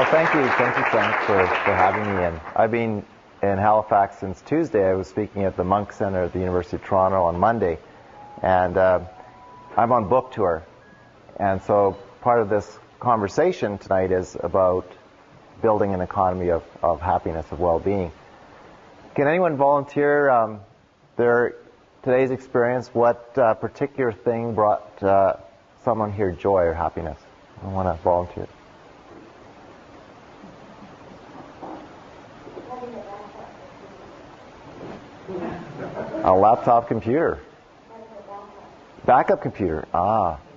Well, thank you, Frank, for having me in. I've been in Halifax since Tuesday. I was speaking at the Monk Centre at the University of Toronto on Monday, and I'm on book tour. And so part of this conversation tonight is about building an economy of happiness, of well-being. Can anyone volunteer today's experience? What particular thing brought someone here joy or happiness? I want to volunteer. A laptop computer. Backup computer.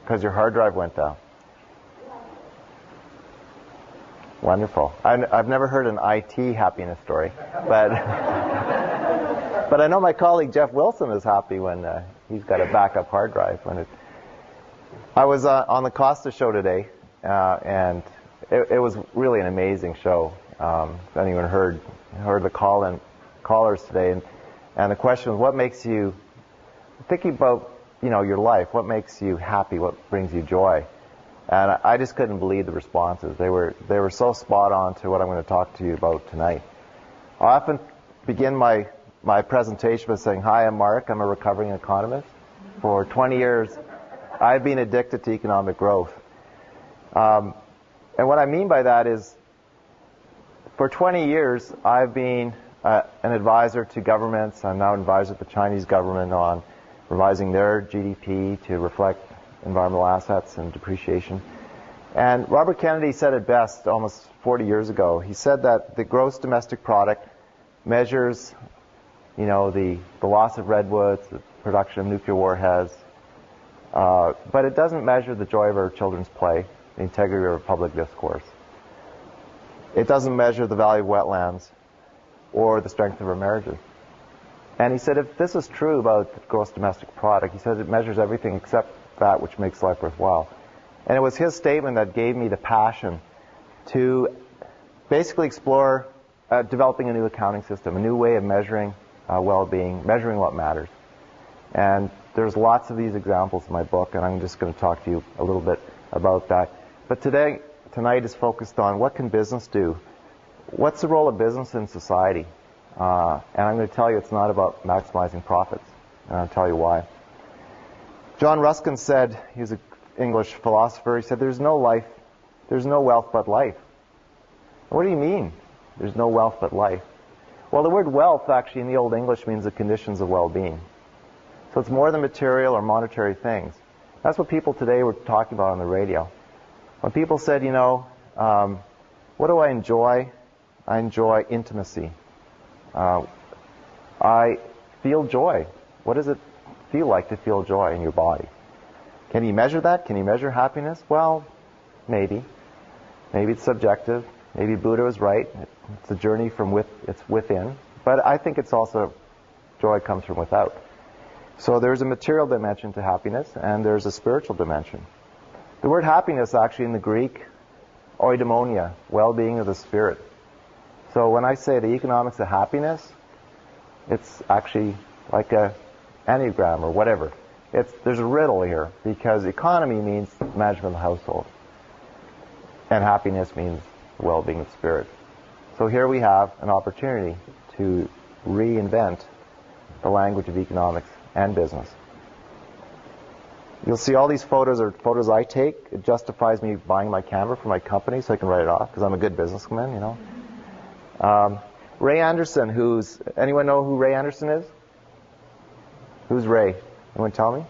Because your hard drive went down. Wonderful. I've never heard an IT happiness story, but but I know my colleague Jeff Wilson is happy when he's got a backup hard drive. I was on the Costa show today, and it was really an amazing show. If anyone heard the callers today, and the question was, what makes you, thinking about your life, what makes you happy, what brings you joy? And I just couldn't believe the responses. They were so spot on to what I'm going to talk to you about tonight. I often begin my presentation by saying, hi, I'm Mark. I'm a recovering economist. For 20 years, I've been addicted to economic growth. And what I mean by that is, for 20 years, I've been an advisor to governments. I'm now an advisor to the Chinese government on revising their GDP to reflect environmental assets and depreciation. And Robert Kennedy said it best almost 40 years ago. He said that the gross domestic product measures, the loss of redwoods, the production of nuclear warheads, but it doesn't measure the joy of our children's play, the integrity of our public discourse. It doesn't measure the value of wetlands or the strength of our marriages. And he said if this is true about the gross domestic product, he said it measures everything except that which makes life worthwhile. And it was his statement that gave me the passion to basically explore developing a new accounting system, a new way of measuring well-being, measuring what matters. And there's lots of these examples in my book, and I'm just going to talk to you a little bit about that. But tonight is focused on what can business do? What's the role of business in society? And I'm going to tell you it's not about maximizing profits, and I'll tell you why. John Ruskin said, he was an English philosopher, he said, there's no wealth but life. What do you mean, there's no wealth but life? Well, the word wealth actually in the Old English means the conditions of well-being. So it's more than material or monetary things. That's what people today were talking about on the radio. When people said, what do I enjoy? I enjoy intimacy. I feel joy. What does it feel like to feel joy in your body? Can you measure that? Can you measure happiness? Well, maybe. Maybe it's subjective. Maybe Buddha was right. It's a journey it's within. But I think it's also joy comes from without. So there's a material dimension to happiness, and there's a spiritual dimension. The word happiness actually in the Greek, eudaimonia, well-being of the spirit. So when I say the economics of happiness, it's actually like a Enneagram or whatever. There's a riddle here, because economy means management of the household, and happiness means well-being of spirit. So here we have an opportunity to reinvent the language of economics and business. You'll see all these photos are photos I take. It justifies me buying my camera for my company so I can write it off, because I'm a good businessman, Ray Anderson, anyone know who Ray Anderson is? Who's Ray? Anyone tell me?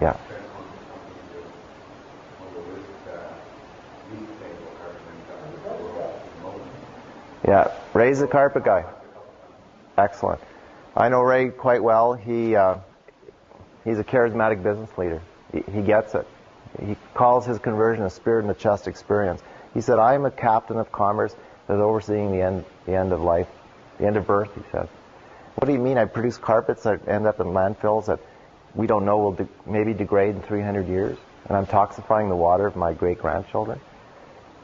Yeah. Yeah, Ray's the carpet guy. Excellent. I know Ray quite well. He's a charismatic business leader. He gets it. He calls his conversion a spirit in the chest experience. He said, I am a captain of commerce that's overseeing the end of life, the end of birth, he says. What do you mean? I produce carpets that end up in landfills that we don't know will maybe degrade in 300 years, and I'm toxifying the water of my great-grandchildren?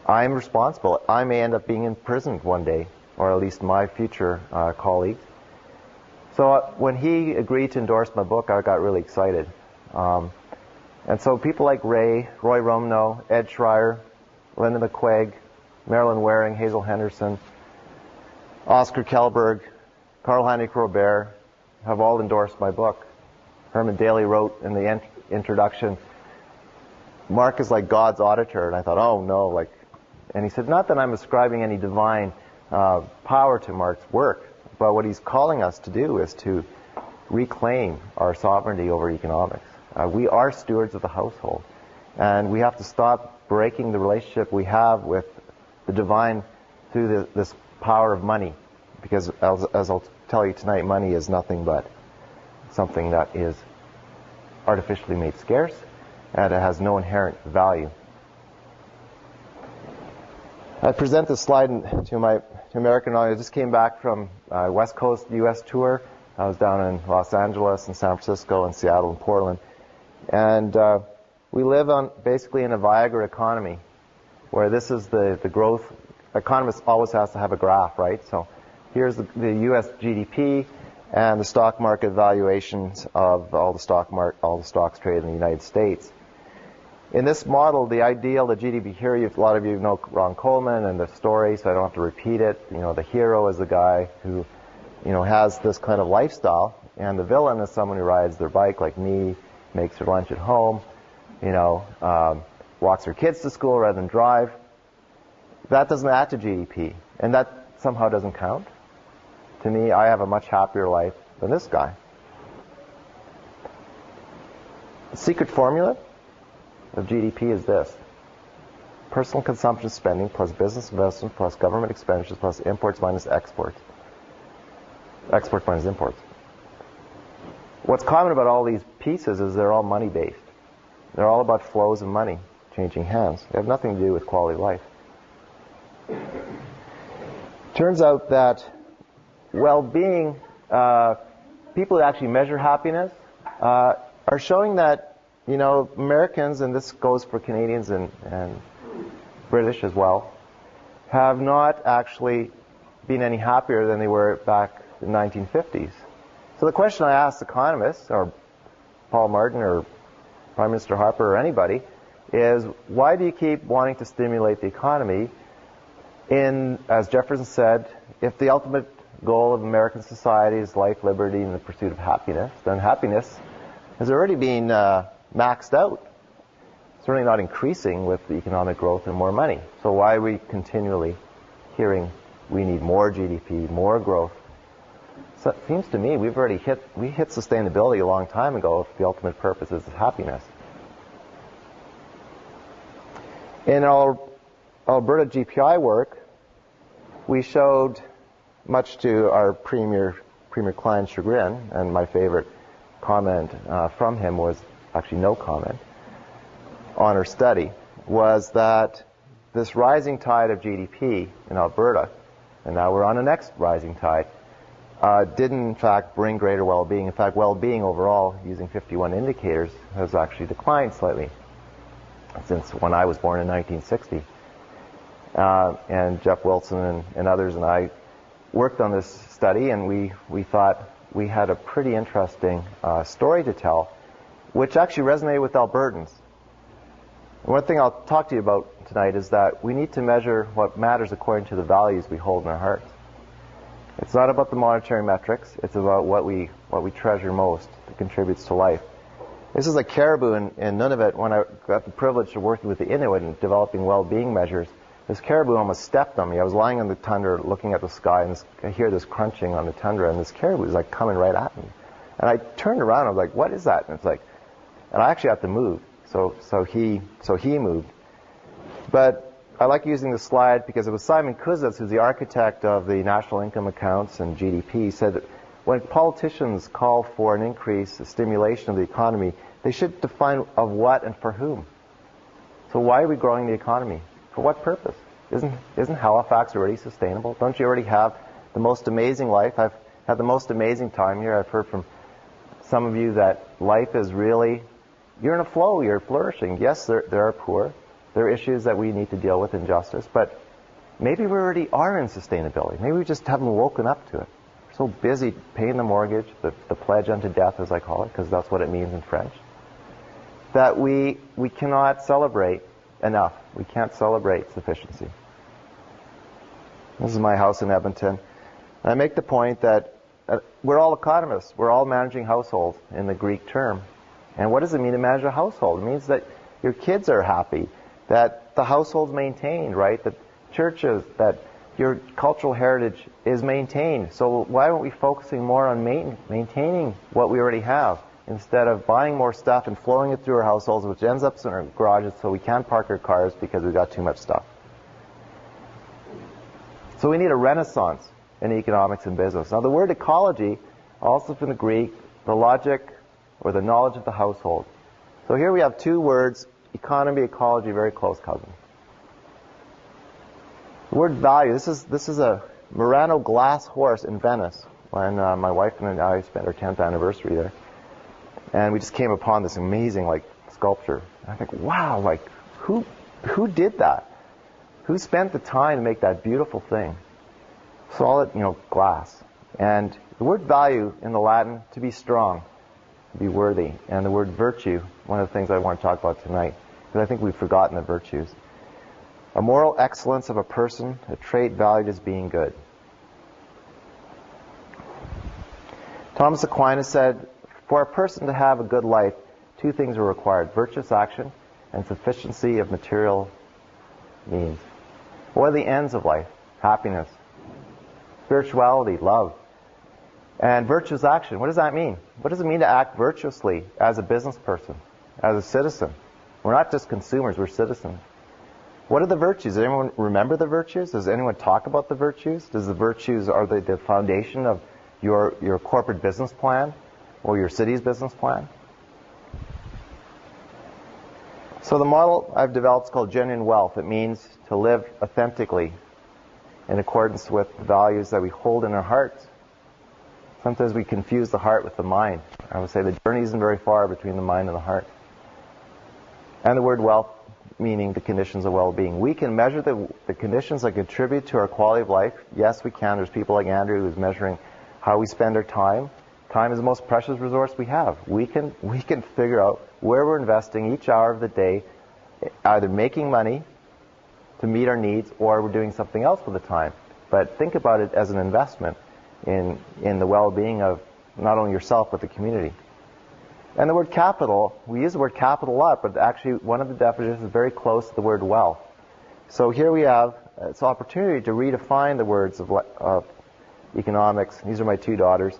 I'm responsible. I may end up being imprisoned one day, or at least my future colleagues. So when he agreed to endorse my book, I got really excited. And so people like Roy Romano, Ed Schreier, Linda McQuaig, Marilyn Waring, Hazel Henderson, Oscar Kellberg, Karl-Heinrich Robert have all endorsed my book. Herman Daly wrote in the introduction, Mark is like God's auditor. And I thought, oh no, and he said, not that I'm ascribing any divine power to Mark's work, but what he's calling us to do is to reclaim our sovereignty over economics. We are stewards of the household, and we have to stop breaking the relationship we have with the divine through this power of money, because as I'll tell you tonight, money is nothing but something that is artificially made scarce, and it has no inherent value. I present this slide to American audience. I just came back from West Coast U.S. tour. I was down in Los Angeles and San Francisco and Seattle and Portland. And we live basically in a Viagra economy, where this is the growth. Economists always has to have a graph, right? So here's the U.S. GDP and the stock market valuations of all the stocks traded in the United States. In this model, the GDP here, a lot of you know Ron Coleman and the story, so I don't have to repeat it. The hero is the guy who, has this kind of lifestyle, and the villain is someone who rides their bike like me, makes her lunch at home, walks her kids to school rather than drive. That doesn't add to GDP, and that somehow doesn't count. To me, I have a much happier life than this guy. The secret formula of GDP is this: personal consumption spending plus business investment plus government expenditures plus imports minus exports. Exports minus imports. What's common about all these pieces is they're all money-based. They're all about flows of money changing hands. They have nothing to do with quality of life. Turns out that well-being, people that actually measure happiness, are showing that Americans, and this goes for Canadians and British as well, have not actually been any happier than they were back in the 1950s. So the question I ask economists, or Paul Martin, or Prime Minister Harper, or anybody, is why do you keep wanting to stimulate the economy as Jefferson said, if the ultimate goal of American society is life, liberty, and the pursuit of happiness, then happiness has already been maxed out. Certainly not increasing with the economic growth and more money. So why are we continually hearing we need more GDP, more growth? So it seems to me we hit sustainability a long time ago if the ultimate purpose is happiness. In our Alberta GPI work, we showed, much to our Premier Klein's chagrin, and my favorite comment from him was actually no comment on our study, was that this rising tide of GDP in Alberta, and now we're on the next rising tide, didn't in fact bring greater well-being. In fact, well-being overall, using 51 indicators, has actually declined slightly since when I was born in 1960. And Jeff Wilson and others and I worked on this study, and we thought we had a pretty interesting story to tell, which actually resonated with Albertans. And one thing I'll talk to you about tonight is that we need to measure what matters according to the values we hold in our hearts. It's not about the monetary metrics. It's about what we treasure most that contributes to life. This is like caribou in Nunavut. When I got the privilege of working with the Inuit and developing well-being measures, this caribou almost stepped on me. I was lying on the tundra looking at the sky, and I hear this crunching on the tundra, and this caribou is like coming right at me. And I turned around, and I was like, what is that? And it's like, and I actually had to move. So he moved. But I like using this slide because it was Simon Kuznets, who's the architect of the national income accounts and GDP, said that when politicians call for an increase, a stimulation of the economy, they should define of what and for whom. So why are we growing the economy? For what purpose? Isn't Halifax already sustainable? Don't you already have the most amazing life? I've had the most amazing time here. I've heard from some of you that life is really, you're in a flow, you're flourishing. Yes, there are poor. There are issues that we need to deal with, injustice, but maybe we already are in sustainability. Maybe we just haven't woken up to it. so busy paying the mortgage, the pledge unto death, as I call it, because that's what it means in French, that we cannot celebrate enough. We can't celebrate sufficiency. This is my house in Edmonton. And I make the point that we're all economists. We're all managing households in the Greek term. And what does it mean to manage a household? It means that your kids are happy, that the household's maintained, right? That churches, that your cultural heritage is maintained. So why aren't we focusing more on maintaining what we already have instead of buying more stuff and flowing it through our households, which ends up in our garages so we can't park our cars because we've got too much stuff. So we need a renaissance in economics and business. Now the word ecology, also from the Greek, the logic or the knowledge of the household. So here we have two words, economy, ecology, very close cousins. The word value, this is a Murano glass horse in Venice when my wife and I spent our 10th anniversary there. And we just came upon this amazing sculpture. And I think, wow, who did that? Who spent the time to make that beautiful thing? Solid, glass. And the word value in the Latin, to be strong, to be worthy. And the word virtue, one of the things I want to talk about tonight, because I think we've forgotten the virtues. A moral excellence of a person, a trait valued as being good. Thomas Aquinas said, for a person to have a good life, two things are required, virtuous action and sufficiency of material means. What are the ends of life? Happiness, spirituality, love, and virtuous action. What does that mean? What does it mean to act virtuously as a business person, as a citizen? We're not just consumers, we're citizens. What are the virtues? Does anyone remember the virtues? Does anyone talk about the virtues? Does the virtues, are they the foundation of your corporate business plan or your city's business plan? So the model I've developed is called genuine wealth. It means to live authentically in accordance with the values that we hold in our hearts. Sometimes we confuse the heart with the mind. I would say the journey isn't very far between the mind and the heart. And the word wealth, meaning the conditions of well-being. We can measure the conditions that contribute to our quality of life. Yes, we can. There's people like Andrew who's measuring how we spend our time. Time is the most precious resource we have. We can figure out where we're investing each hour of the day, either making money to meet our needs or we're doing something else with the time. But think about it as an investment in the well-being of not only yourself but the community. And the word capital, we use the word capital a lot, but actually one of the definitions is very close to the word wealth. So here we have this opportunity to redefine the words of economics. These are my two daughters.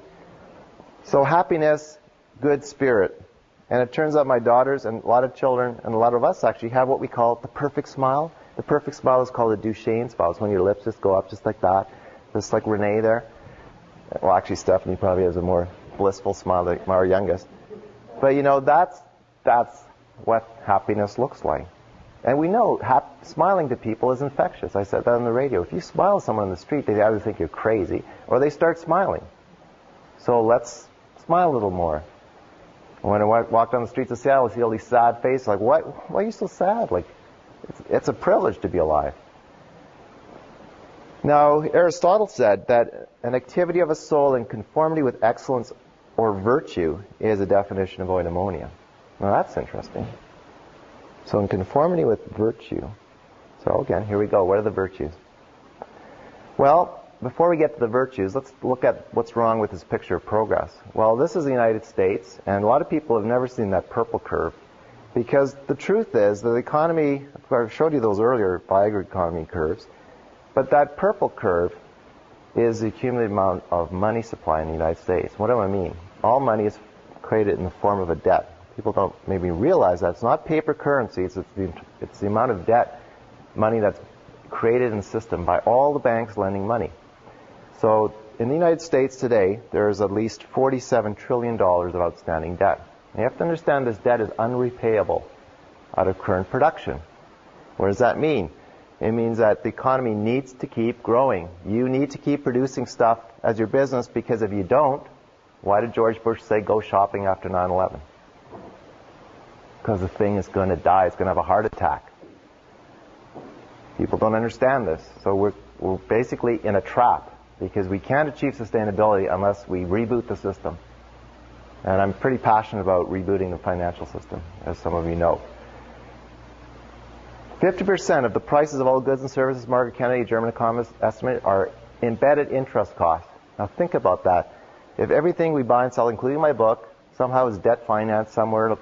So happiness, good spirit. And it turns out my daughters and a lot of children and a lot of us actually have what we call the perfect smile. The perfect smile is called a Duchenne smile. It's when your lips just go up just like that. Just like Renee there. Well, actually Stephanie probably has a more blissful smile than our youngest. But that's what happiness looks like. And we know smiling to people is infectious. I said that on the radio. If you smile at someone on the street, they either think you're crazy or they start smiling. So let's smile a little more. When I walk down the streets of Seattle, I see all these sad faces. Like, why are you so sad? It's a privilege to be alive. Now, Aristotle said that an activity of a soul in conformity with excellence or virtue is a definition of eudaimonia. Now, that's interesting. So, in conformity with virtue. So, again, here we go. What are the virtues? Well, before we get to the virtues, let's look at what's wrong with this picture of progress. Well, this is the United States, and a lot of people have never seen that purple curve, because the truth is that the economy, I showed you those earlier Viagra economy curves, but that purple curve is the cumulative amount of money supply in the United States. What do I mean? All money is created in the form of a debt. People don't maybe realize that. It's not paper currency, it's the amount of debt, money that's created in the system by all the banks lending money. So in the United States today, there's at least $47 trillion of outstanding debt. And you have to understand this debt is unrepayable out of current production. What does that mean? It means that the economy needs to keep growing. You need to keep producing stuff as your business, because if you don't, why did George Bush say go shopping after 9/11? Because the thing is going to die. It's going to have a heart attack. People don't understand this. So we're basically in a trap. because we can't achieve sustainability unless we reboot the system. And I'm pretty passionate about rebooting the financial system, as some of you know. 50% of the prices of all goods and services, Margaret Kennedy, German economist, estimate are embedded interest costs. Now think about that. If everything we buy and sell, including my book, somehow is debt financed somewhere,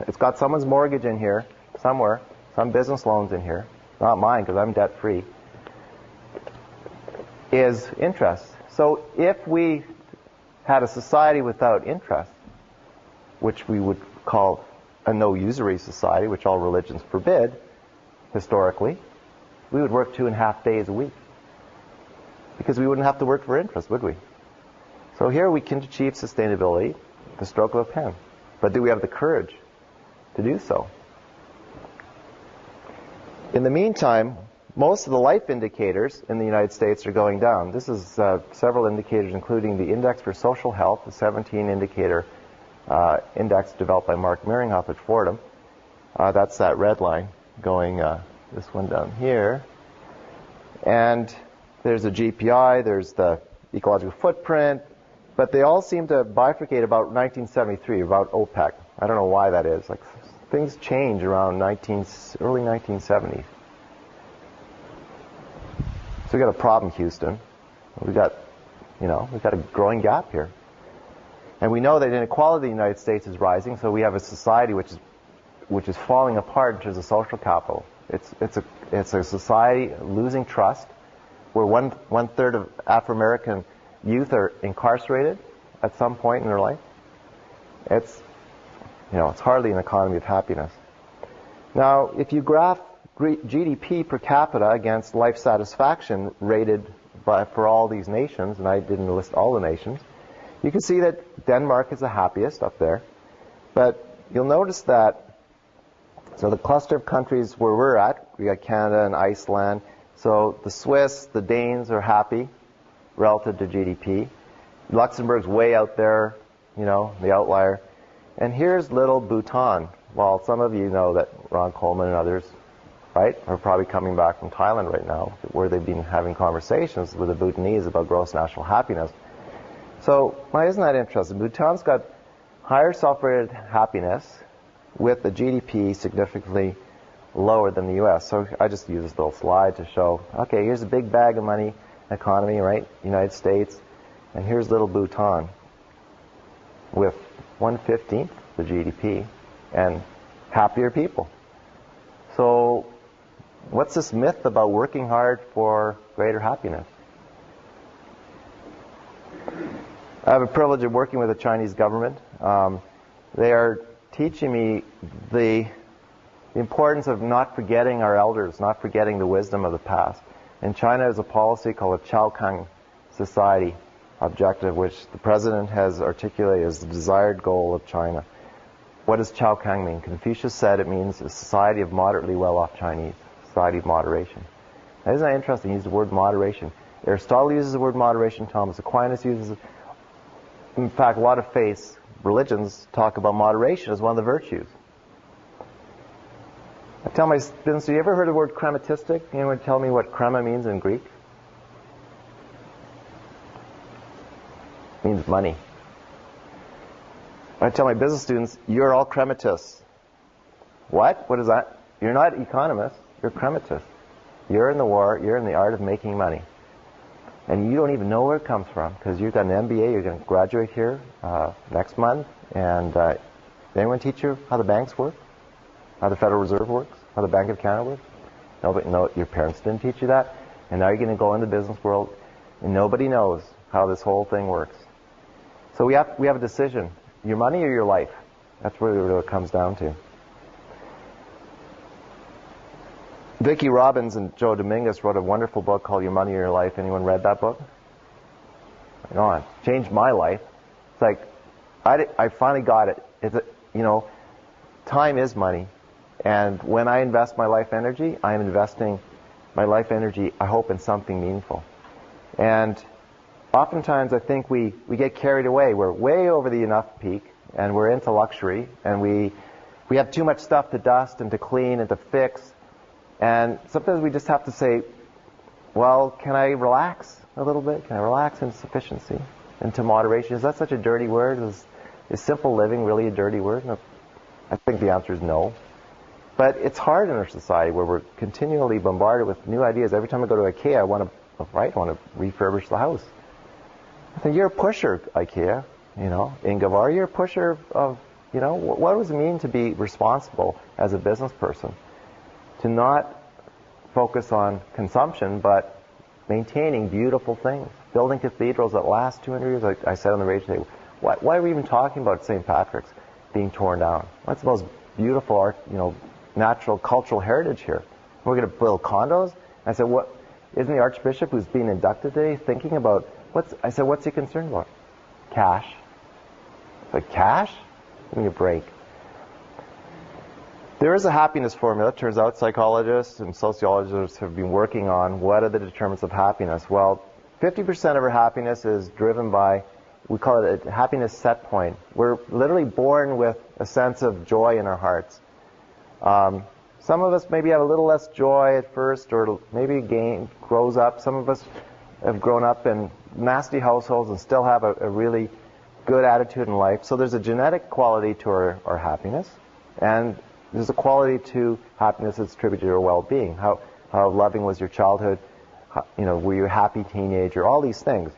it's got someone's mortgage in here, somewhere, some business loans in here, not mine because I'm debt free, is interest. So if we had a society without interest, which we would call a no usury society, which all religions forbid, historically, we would work 2.5 days a week. Because we wouldn't have to work for interest, would we? So here we can achieve sustainability with the stroke of a pen. But do we have the courage to do so? In the meantime, most of the life indicators in the United States are going down. This is several indicators, including the Index for Social Health, the 17-indicator index developed by Mark Mehringhoff at Fordham. That's that red line going this one down here. And there's the GPI, there's the ecological footprint, but they all seem to bifurcate about 1973, about OPEC. I don't know why that is. Like, things change around early 1970s. So we got a problem, Houston. We got a growing gap here. And we know that inequality in the United States is rising, so we have a society which is falling apart in terms of social capital. It's a society losing trust, where one third of Afro-American youth are incarcerated at some point in their life. It's hardly an economy of happiness. Now, if you graph GDP per capita against life satisfaction rated for all these nations, and I didn't list all the nations, you can see that Denmark is the happiest up there. But you'll notice that, so the cluster of countries where we're at, we got Canada and Iceland. So the Swiss, the Danes are happy relative to GDP. Luxembourg's way out there, the outlier. And here's little Bhutan. Well, some of you know that Ron Coleman and others, right, are probably coming back from Thailand right now, where they've been having conversations with the Bhutanese about gross national happiness. So, why isn't that interesting? Bhutan's got higher self-rated happiness with the GDP significantly lower than the U.S. So I just use this little slide to show, okay, here's a big bag of money economy, right, United States, and here's little Bhutan with 1/15 the GDP and happier people. So what's this myth about working hard for greater happiness? I have a privilege of working with the Chinese government. They are teaching me the importance of not forgetting our elders, not forgetting the wisdom of the past. In China, there's a policy called a Chaokang Society objective, which the president has articulated as the desired goal of China. What does Chaokang mean? Confucius said it means a society of moderately well-off Chinese, society of moderation. Now, isn't that interesting? He used the word moderation. Aristotle uses the word moderation. Thomas Aquinas uses it. In fact, a lot of faiths, religions, talk about moderation as one of the virtues. I tell my students, have you ever heard the word crematistic? Anyone tell me what crema means in Greek? It means money. I tell my business students, you're all crematists. What? What is that? You're not economists, you're crematists. You're in the war, you're in the art of making money. And you don't even know where it comes from, because you've got an MBA, you're going to graduate here next month, and did anyone teach you how the banks work? How the Federal Reserve works? How the Bank of Canada works? No, your parents didn't teach you that, and now you're going to go in the business world, and nobody knows how this whole thing works. So we have a decision. Your money or your life? That's really what it comes down to. Vicki Robbins and Joe Dominguez wrote a wonderful book called Your Money or Your Life. Anyone read that book? Go on. Changed my life. It's like, I finally got it. Time is money. And when I invest my life energy, I am investing my life energy, I hope, in something meaningful. And oftentimes I think we get carried away. We're way over the enough peak, and we're into luxury, and we have too much stuff to dust and to clean and to fix. And sometimes we just have to say, well, can I relax? a little bit? Can I relax into sufficiency, into moderation? Is that such a dirty word? Is simple living really a dirty word? No. I think the answer is no. But it's hard in our society where we're continually bombarded with new ideas. Every time I go to IKEA, I want to refurbish the house. I think you're a pusher, IKEA. Ingvar, you're a pusher of, what does it mean to be responsible as a business person? To not focus on consumption, but maintaining beautiful things. Building cathedrals that last 200 years, like I said on the radio today. Why are we even talking about St. Patrick's being torn down? That's the most beautiful art, natural cultural heritage here. We're going to build condos? I said, what? Isn't the Archbishop who's being inducted today thinking about, what's he concerned about? Cash. But cash? Give me a break. There is a happiness formula. It turns out psychologists and sociologists have been working on what are the determinants of happiness. Well, 50% of our happiness is driven by, we call it a happiness set point. We're literally born with a sense of joy in our hearts. Some of us maybe have a little less joy at first, or maybe grows up. Some of us have grown up in nasty households and still have a really good attitude in life. So there's a genetic quality to our happiness, and there's a quality to happiness that's attributed to our well-being. How loving was your childhood? Were you a happy teenager? All these things.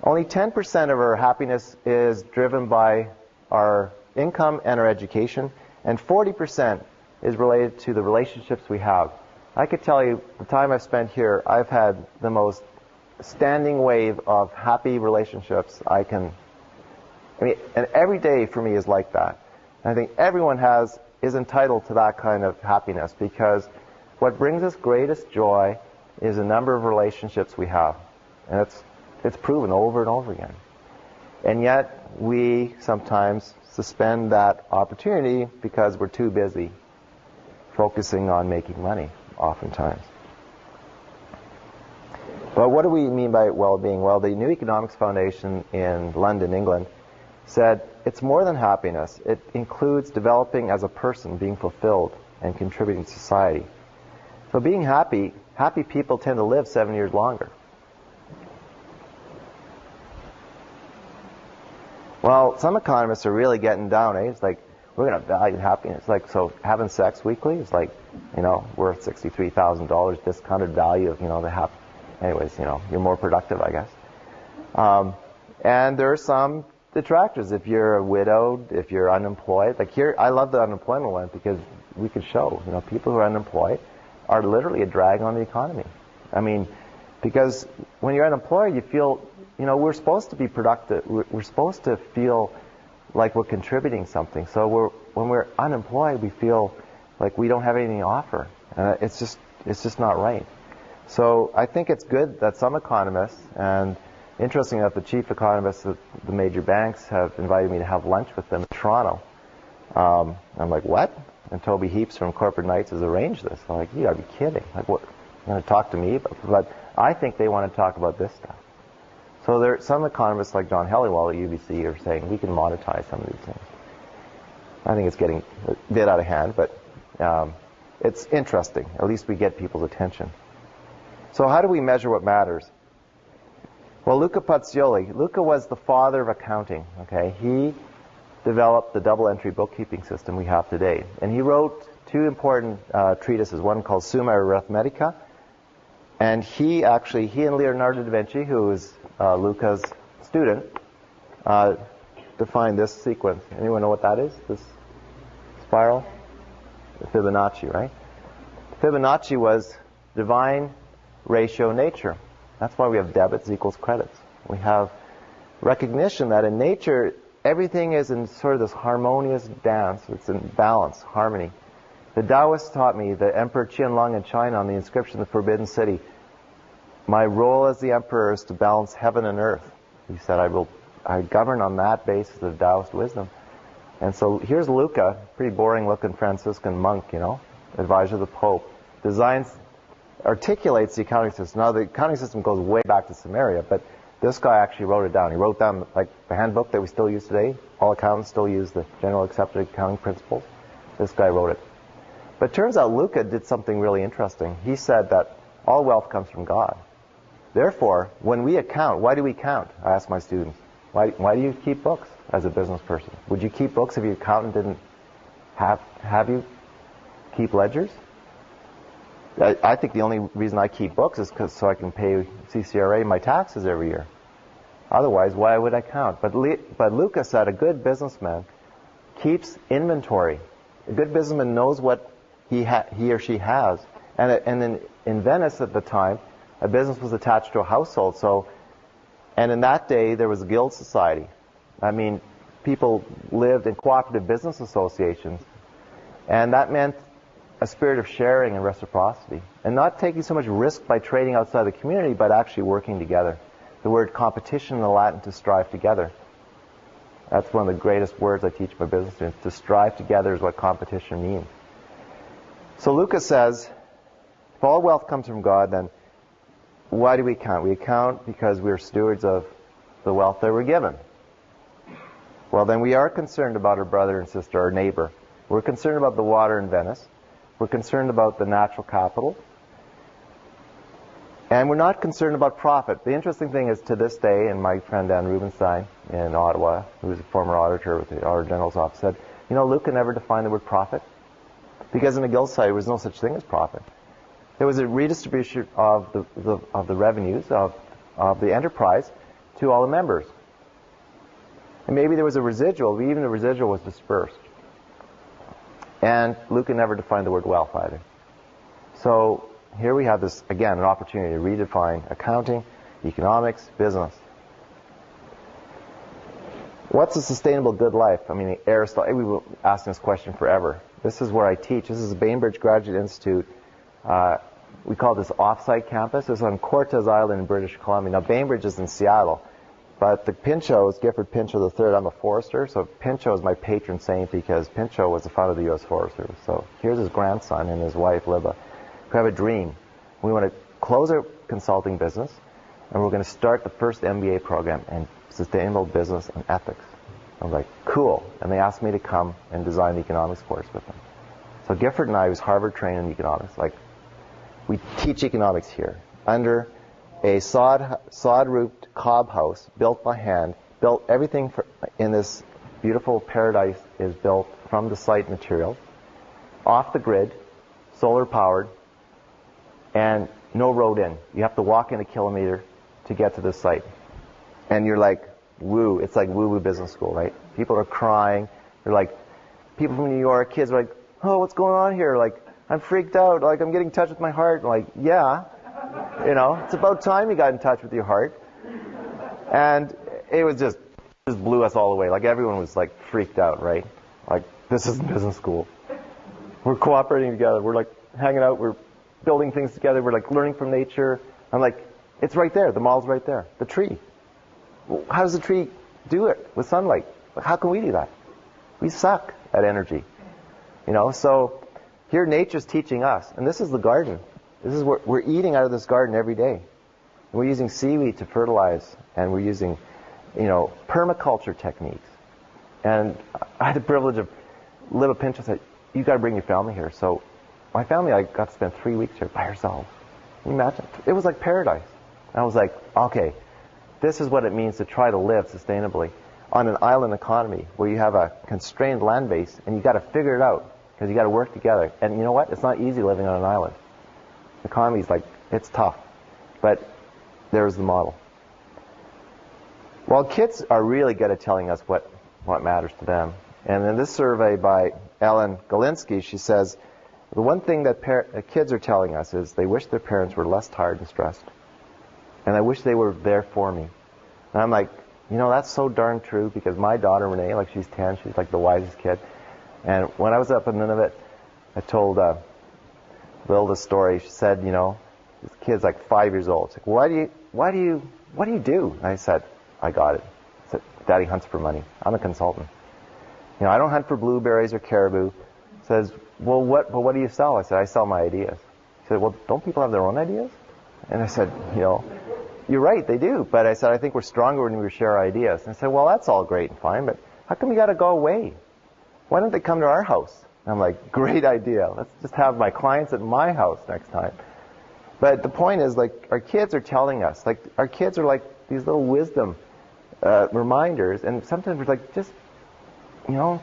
Only 10% of our happiness is driven by our income and our education, and 40% is related to the relationships we have. I could tell you, the time I've spent here, I've had the most standing wave of happy relationships and every day for me is like that. And I think everyone is entitled to that kind of happiness, because what brings us greatest joy is the number of relationships we have. And it's proven over and over again. And yet, we sometimes suspend that opportunity because we're too busy focusing on making money, oftentimes. But what do we mean by well-being? Well, the New Economics Foundation in London, England, said it's more than happiness. It includes developing as a person, being fulfilled, and contributing to society. So being happy people tend to live 7 years longer. Well, some economists are really getting down, eh? It's like, we're going to value happiness. Like, so having sex weekly is like, worth $63,000 discounted value of, the happy. Anyways, you're more productive, I guess. And there are some detractors. If you're widowed, if you're unemployed, like here, I love the unemployment one because we could show, people who are unemployed are literally a drag on the economy. I mean, because when you're unemployed, you feel, we're supposed to be productive. We're supposed to feel like we're contributing something. So when we're unemployed, we feel like we don't have anything to offer. It's just not right. So I think it's good that some economists, and interesting enough, the chief economists of the major banks have invited me to have lunch with them in Toronto. I'm like, what? And Toby Heaps from Corporate Knights has arranged this. I'm like, you gotta be kidding. Like, what? You're going to talk to me? But I think they want to talk about this stuff. So there are some economists like John Helliwell at UBC are saying we can monetize some of these things. I think it's getting a bit out of hand, but it's interesting. At least we get people's attention. So how do we measure what matters? Well, Luca Pacioli. Luca was the father of accounting. Okay, he developed the double-entry bookkeeping system we have today, and he wrote two important treatises. One called Summa Arithmetica, and he and Leonardo da Vinci, who is Luca's student, defined this sequence. Anyone know what that is? This spiral? The Fibonacci, right? Fibonacci was divine ratio nature. That's why we have debits equals credits. We have recognition that in nature, everything is in sort of this harmonious dance. It's in balance, harmony. The Taoists taught me, the Emperor Qianlong in China on the inscription of the Forbidden City, my role as the emperor is to balance heaven and earth. He said, I govern on that basis of Taoist wisdom. And so here's Luca, pretty boring looking Franciscan monk, advisor of the Pope, articulates the accounting system. Now the accounting system goes way back to Samaria, but this guy actually wrote it down. He wrote down like the handbook that we still use today. All accountants still use the general accepted accounting principles. This guy wrote it. But it turns out Luca did something really interesting. He said that all wealth comes from God. Therefore, when we account, why do we count? I ask my students, why do you keep books as a business person? Would you keep books if your accountant didn't have you keep ledgers? I think the only reason I keep books is so I can pay CCRA my taxes every year. Otherwise, why would I count? But Luca said a good businessman keeps inventory. A good businessman knows what he or she has. And in Venice at the time, a business was attached to a household. And in that day, there was a guild society. I mean, people lived in cooperative business associations. And that meant a spirit of sharing and reciprocity. And not taking so much risk by trading outside the community, but actually working together. The word competition in the Latin, to strive together. That's one of the greatest words I teach my business students. To strive together is what competition means. So Lucas says, if all wealth comes from God, then why do we count? We account because we're stewards of the wealth that we're given. Well, then we are concerned about our brother and sister, our neighbor. We're concerned about the water in Venice. We're concerned about the natural capital. And we're not concerned about profit. The interesting thing is, to this day, and my friend Dan Rubenstein in Ottawa, who was a former auditor with the Auditor General's office, said, Luca never defined the word profit. Because in the guild society, there was no such thing as profit. There was a redistribution of the revenues of the enterprise to all the members. And maybe there was a residual, but even the residual was dispersed. And Luca never defined the word wealth either. So here we have this, again, an opportunity to redefine accounting, economics, business. What's a sustainable good life? I mean, Aristotle, we've been asking this question forever. This is where I teach. This is the Bainbridge Graduate Institute. We call this off-site campus. It's on Cortes Island in British Columbia. Now, Bainbridge is in Seattle, but the Pinchos, Gifford Pinchot III, I'm a forester, so Pinchot is my patron saint because Pinchot was the founder of the U.S. Forest Service. So here's his grandson and his wife, Libba, who have a dream. We want to close our consulting business, and we're going to start the first MBA program in sustainable business and ethics. I was like, cool. And they asked me to come and design the economics course with them. So Gifford and I was Harvard trained in economics. Like, we teach economics here under a sod-roofed cob house built by hand. Built everything in this beautiful paradise is built from the site materials, off the grid, solar powered, and no road in. You have to walk in a kilometer to get to this site. And you're like, woo. It's like woo-woo business school, right? People are crying. They're like, people from New York, kids are like, oh, what's going on here? Like, I'm freaked out. Like, I'm getting in touch with my heart. I'm like, yeah. It's about time you got in touch with your heart. And it was just blew us all away. Like, everyone was like freaked out, right? Like, this is business school. We're cooperating together. We're like hanging out. We're building things together. We're like learning from nature. I'm like, it's right there. The mall's right there. The tree. How does the tree do it with sunlight? How can we do that? We suck at energy. So here nature's teaching us. And this is the garden. This is what we're eating out of this garden every day. And we're using seaweed to fertilize. And we're using, permaculture techniques. And I had the privilege of, Little Pinch said, you got to bring your family here. So my family, I got to spend 3 weeks here by ourselves. Can you imagine? It was like paradise. And I was like, okay, this is what it means to try to live sustainably on an island economy where you have a constrained land base and you got to figure it out because you got to work together. And you know what? It's not easy living on an island. The economy's like, it's tough. But there's the model. Well, kids are really good at telling us what matters to them. And in this survey by Ellen Galinsky, she says, the one thing that kids are telling us is they wish their parents were less tired and stressed. And I wish they were there for me. And I'm like, that's so darn true because my daughter, Renee, like she's 10, she's like the wisest kid. And when I was up in Nunavut, I told Lil the story. She said, this kid's like 5 years old. She's like, what do you do? And I said, I got it. I said, Daddy hunts for money. I'm a consultant. I don't hunt for blueberries or caribou. Says, well, what do you sell? I said, I sell my ideas. He said, well, don't people have their own ideas? And I said, you're right, they do. But I said, I think we're stronger when we share ideas. And I said, well, that's all great and fine, but how come you got to go away? Why don't they come to our house? And I'm like, great idea. Let's just have my clients at my house next time. But the point is, like, our kids are telling us, like, our kids are like these little wisdom reminders, and sometimes we're like, just, you know,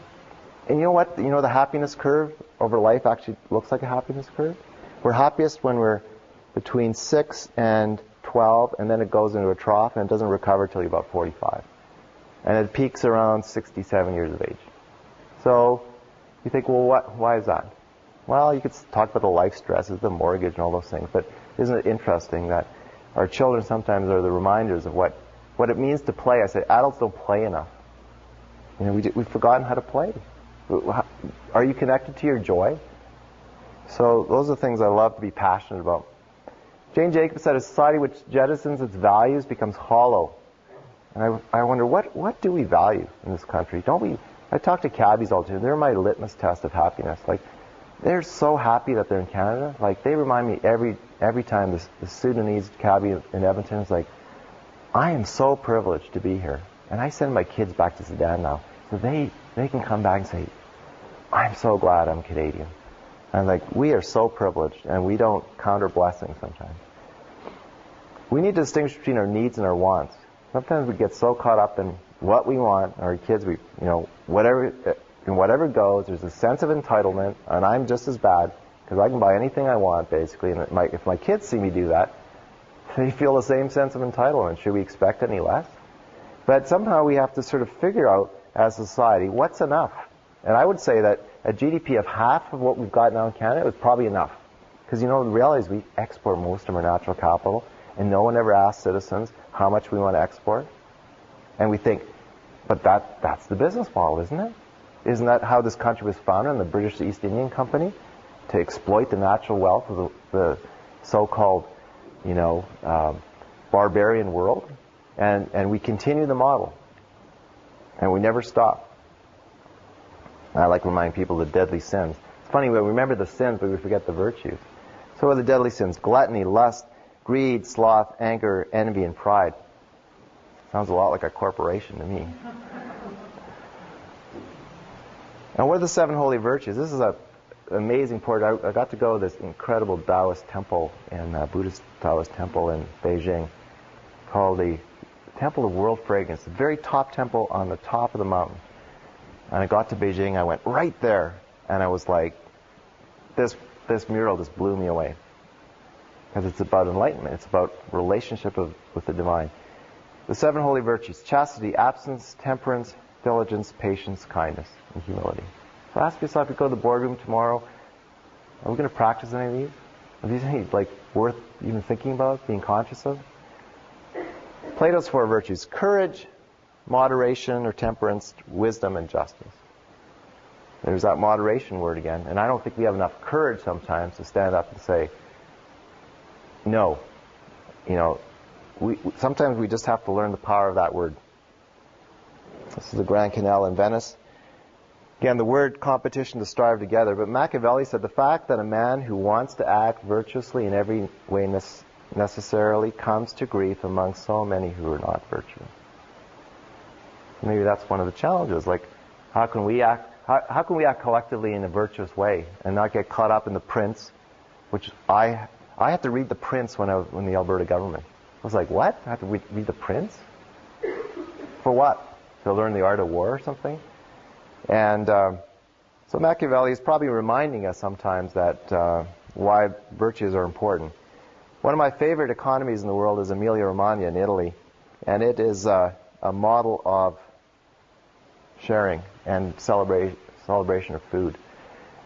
and you know what? You know, the happiness curve over life actually looks like a happiness curve. We're happiest when we're between 6 and 12, and then it goes into a trough, and it doesn't recover till you're about 45. And it peaks around 67 years of age. So you think, well, why is that? Well, you could talk about the life stresses, the mortgage, and all those things, but isn't it interesting that our children sometimes are the reminders of what it means to play? I say, adults don't play enough. You know, we've forgotten how to play. Are you connected to your joy? So those are the things I love to be passionate about. Jane Jacobs said, a society which jettisons its values becomes hollow. And I wonder, what do we value in this country? Don't we? I talk to cabbies all the time. They're my litmus test of happiness. Like, they're so happy that they're in Canada. Like, they remind me every time, the Sudanese cabbie in Edmonton is like, I am so privileged to be here. And I send my kids back to Sudan now, so they can come back and say, I'm so glad I'm Canadian. And like, we are so privileged, and we don't count our blessings sometimes. We need to distinguish between our needs and our wants. Sometimes we get so caught up in what we want. Our kids, whatever goes, there's a sense of entitlement, and I'm just as bad because I can buy anything I want, basically. And if my kids see me do that, they feel the same sense of entitlement. Should we expect any less? But somehow we have to sort of figure out, as a society, what's enough. And I would say that a GDP of half of what we've got now in Canada is probably enough. Because, you know, the reality is we export most of our natural capital, and no one ever asks citizens how much we want to export. And we think, but that's the business model, isn't it? Isn't that how this country was founded in the British East Indian Company? To exploit the natural wealth of the so-called, barbarian world? And we continue the model. And we never stop. I like to remind people of the deadly sins. It's funny, we remember the sins, but we forget the virtues. So what are the deadly sins? Gluttony, lust, greed, sloth, anger, envy, and pride. Sounds a lot like a corporation to me. And what are the 7 holy virtues? This is an amazing part. I got to go to this incredible Taoist temple, Buddhist Taoist temple in Beijing, called the Temple of World Fragrance, the very top temple on the top of the mountain. And I got to Beijing, I went right there, and I was like, this mural just blew me away. Because it's about enlightenment. It's about relationship with the divine. The 7 holy virtues: chastity, abstinence, temperance, diligence, patience, kindness, and humility. So ask yourself, if you go to the boardroom tomorrow, are we going to practice any of these? Are these any, worth even thinking about, being conscious of? Plato's 4 virtues: courage, moderation or temperance, wisdom, and justice. There's that moderation word again. And I don't think we have enough courage sometimes to stand up and say, no. Sometimes we just have to learn the power of that word. This is the Grand Canal in Venice. Again, the word competition to strive together. But Machiavelli said the fact that a man who wants to act virtuously in every way necessarily comes to grief among so many who are not virtuous. Maybe that's one of the challenges. Like, how can we act collectively in a virtuous way and not get caught up in the prince? Which I had to read the Prince when I was in the Alberta government. I was like, what? I have to read the Prince? For what? To learn the art of war or something? And so Machiavelli is probably reminding us sometimes that why virtues are important. One of my favorite economies in the world is Emilia Romagna in Italy. And it is a model of sharing and celebration of food.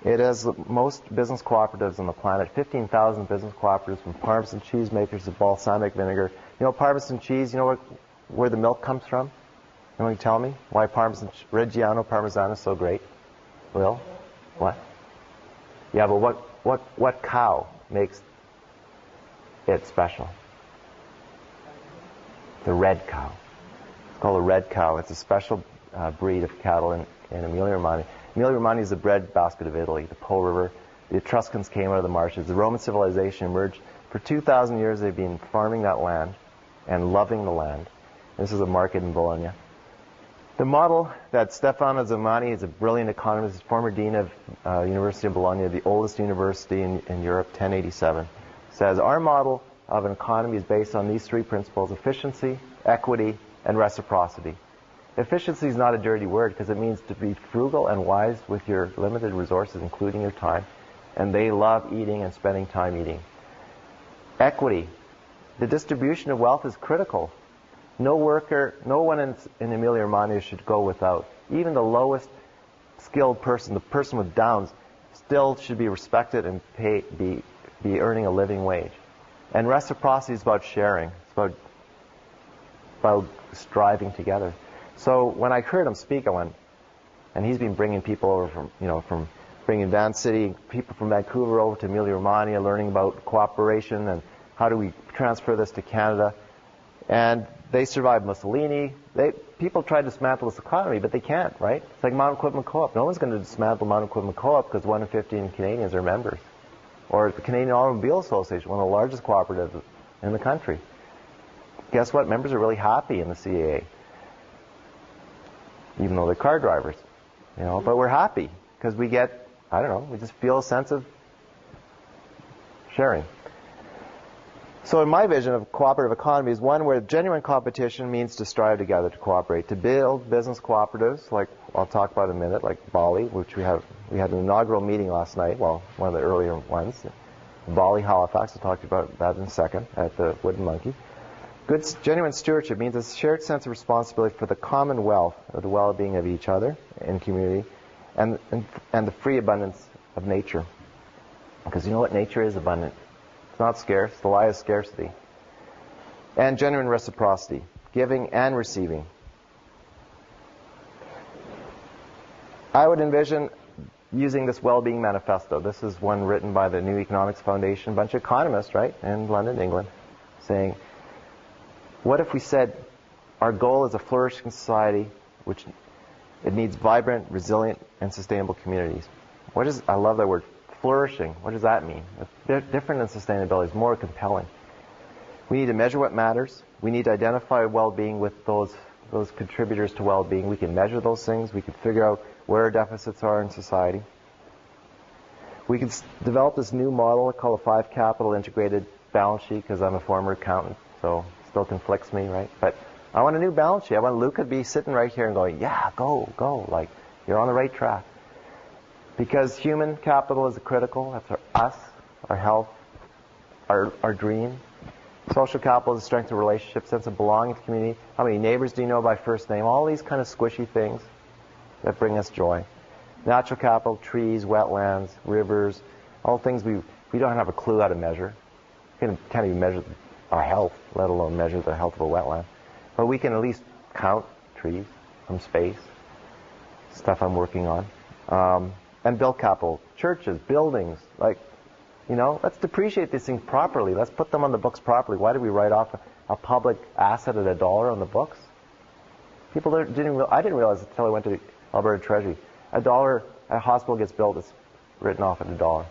It has the most business cooperatives on the planet, 15,000 business cooperatives, from Parmesan cheese makers to balsamic vinegar. You know, Parmesan cheese, you know where the milk comes from? You want to tell me why Reggiano Parmesan is so great? Will? What? Yeah, but what cow makes it special? The red cow. It's called a red cow. It's a special breed of cattle in Emilia Romagna. Emilia Romagna is the bread basket of Italy, the Po River. The Etruscans came out of the marshes. The Roman civilization emerged. For 2,000 years they've been farming that land and loving the land. This is a market in Bologna. The model that Stefano Zamani is a brilliant economist, former dean of University of Bologna, the oldest university in Europe, 1087. says, our model of an economy is based on these three principles: efficiency, equity, and reciprocity. Efficiency is not a dirty word because it means to be frugal and wise with your limited resources, including your time. And they love eating and spending time eating. Equity. The distribution of wealth is critical. No one in Emilia Romagna should go without. Even the lowest skilled person, the person with Downs, still should be respected and be earning a living wage. And reciprocity is about sharing. It's about striving together. So when I heard him speak, I went, and he's been bringing people over from bringing Van City, people from Vancouver over to Emilia Romagna, learning about cooperation and how do we transfer this to Canada. And they survived Mussolini. People try to dismantle this economy, but they can't, right? It's like Mountain Equipment Co-op. No one's going to dismantle Mountain Equipment Co-op because 1 in 15 Canadians are members. Or the Canadian Automobile Association, one of the largest cooperatives in the country. Guess what? Members are really happy in the CAA. Even though they're car drivers. But we're happy because we get, we just feel a sense of sharing. So in my vision of cooperative economy is one where genuine competition means to strive together, to cooperate, to build business cooperatives, like I'll talk about in a minute, like Bali, which we had an inaugural meeting last night, one of the earlier ones. Bali, HALIFAX, I'll talk about that in a second, at the Wooden Monkey. Good, genuine stewardship means a shared sense of responsibility for the common wealth, or the well-being of each other in community, and the free abundance of nature. Because you know what? Nature is abundant. It's not scarce. The lie is scarcity. And genuine reciprocity, giving and receiving. I would envision using this well-being manifesto. This is one written by the New Economics Foundation, a bunch of economists, right, in London, England, saying, what if we said our goal is a flourishing society, which it needs vibrant, resilient, and sustainable communities? I love that word, flourishing. What does that mean? It's different than sustainability. It's more compelling. We need to measure what matters. We need to identify well-being with those contributors to well-being. We can measure those things. We can figure out where our deficits are in society. We can develop this new model called a 5 capital integrated balance sheet, because I'm a former accountant, so it still conflicts me, right? But I want a new balance sheet. I want Luca to be sitting right here and going, yeah, go, like you're on the right track. Because human capital is critical. That's us, our health, our dream. Social capital is the strength of relationships, sense of belonging to the community. How many neighbors do you know by first name? All these kind of squishy things that bring us joy. Natural capital, trees, wetlands, rivers, all things we don't have a clue how to measure. We can't even measure our health, let alone measure the health of a wetland. But we can at least count trees from space, stuff I'm working on. And build capital, churches, buildings, let's depreciate these things properly. Let's put them on the books properly. Why did we write off a public asset at $1 on the books? I didn't realize until I went to the Alberta Treasury. $1, a hospital gets built, it's written off at $1.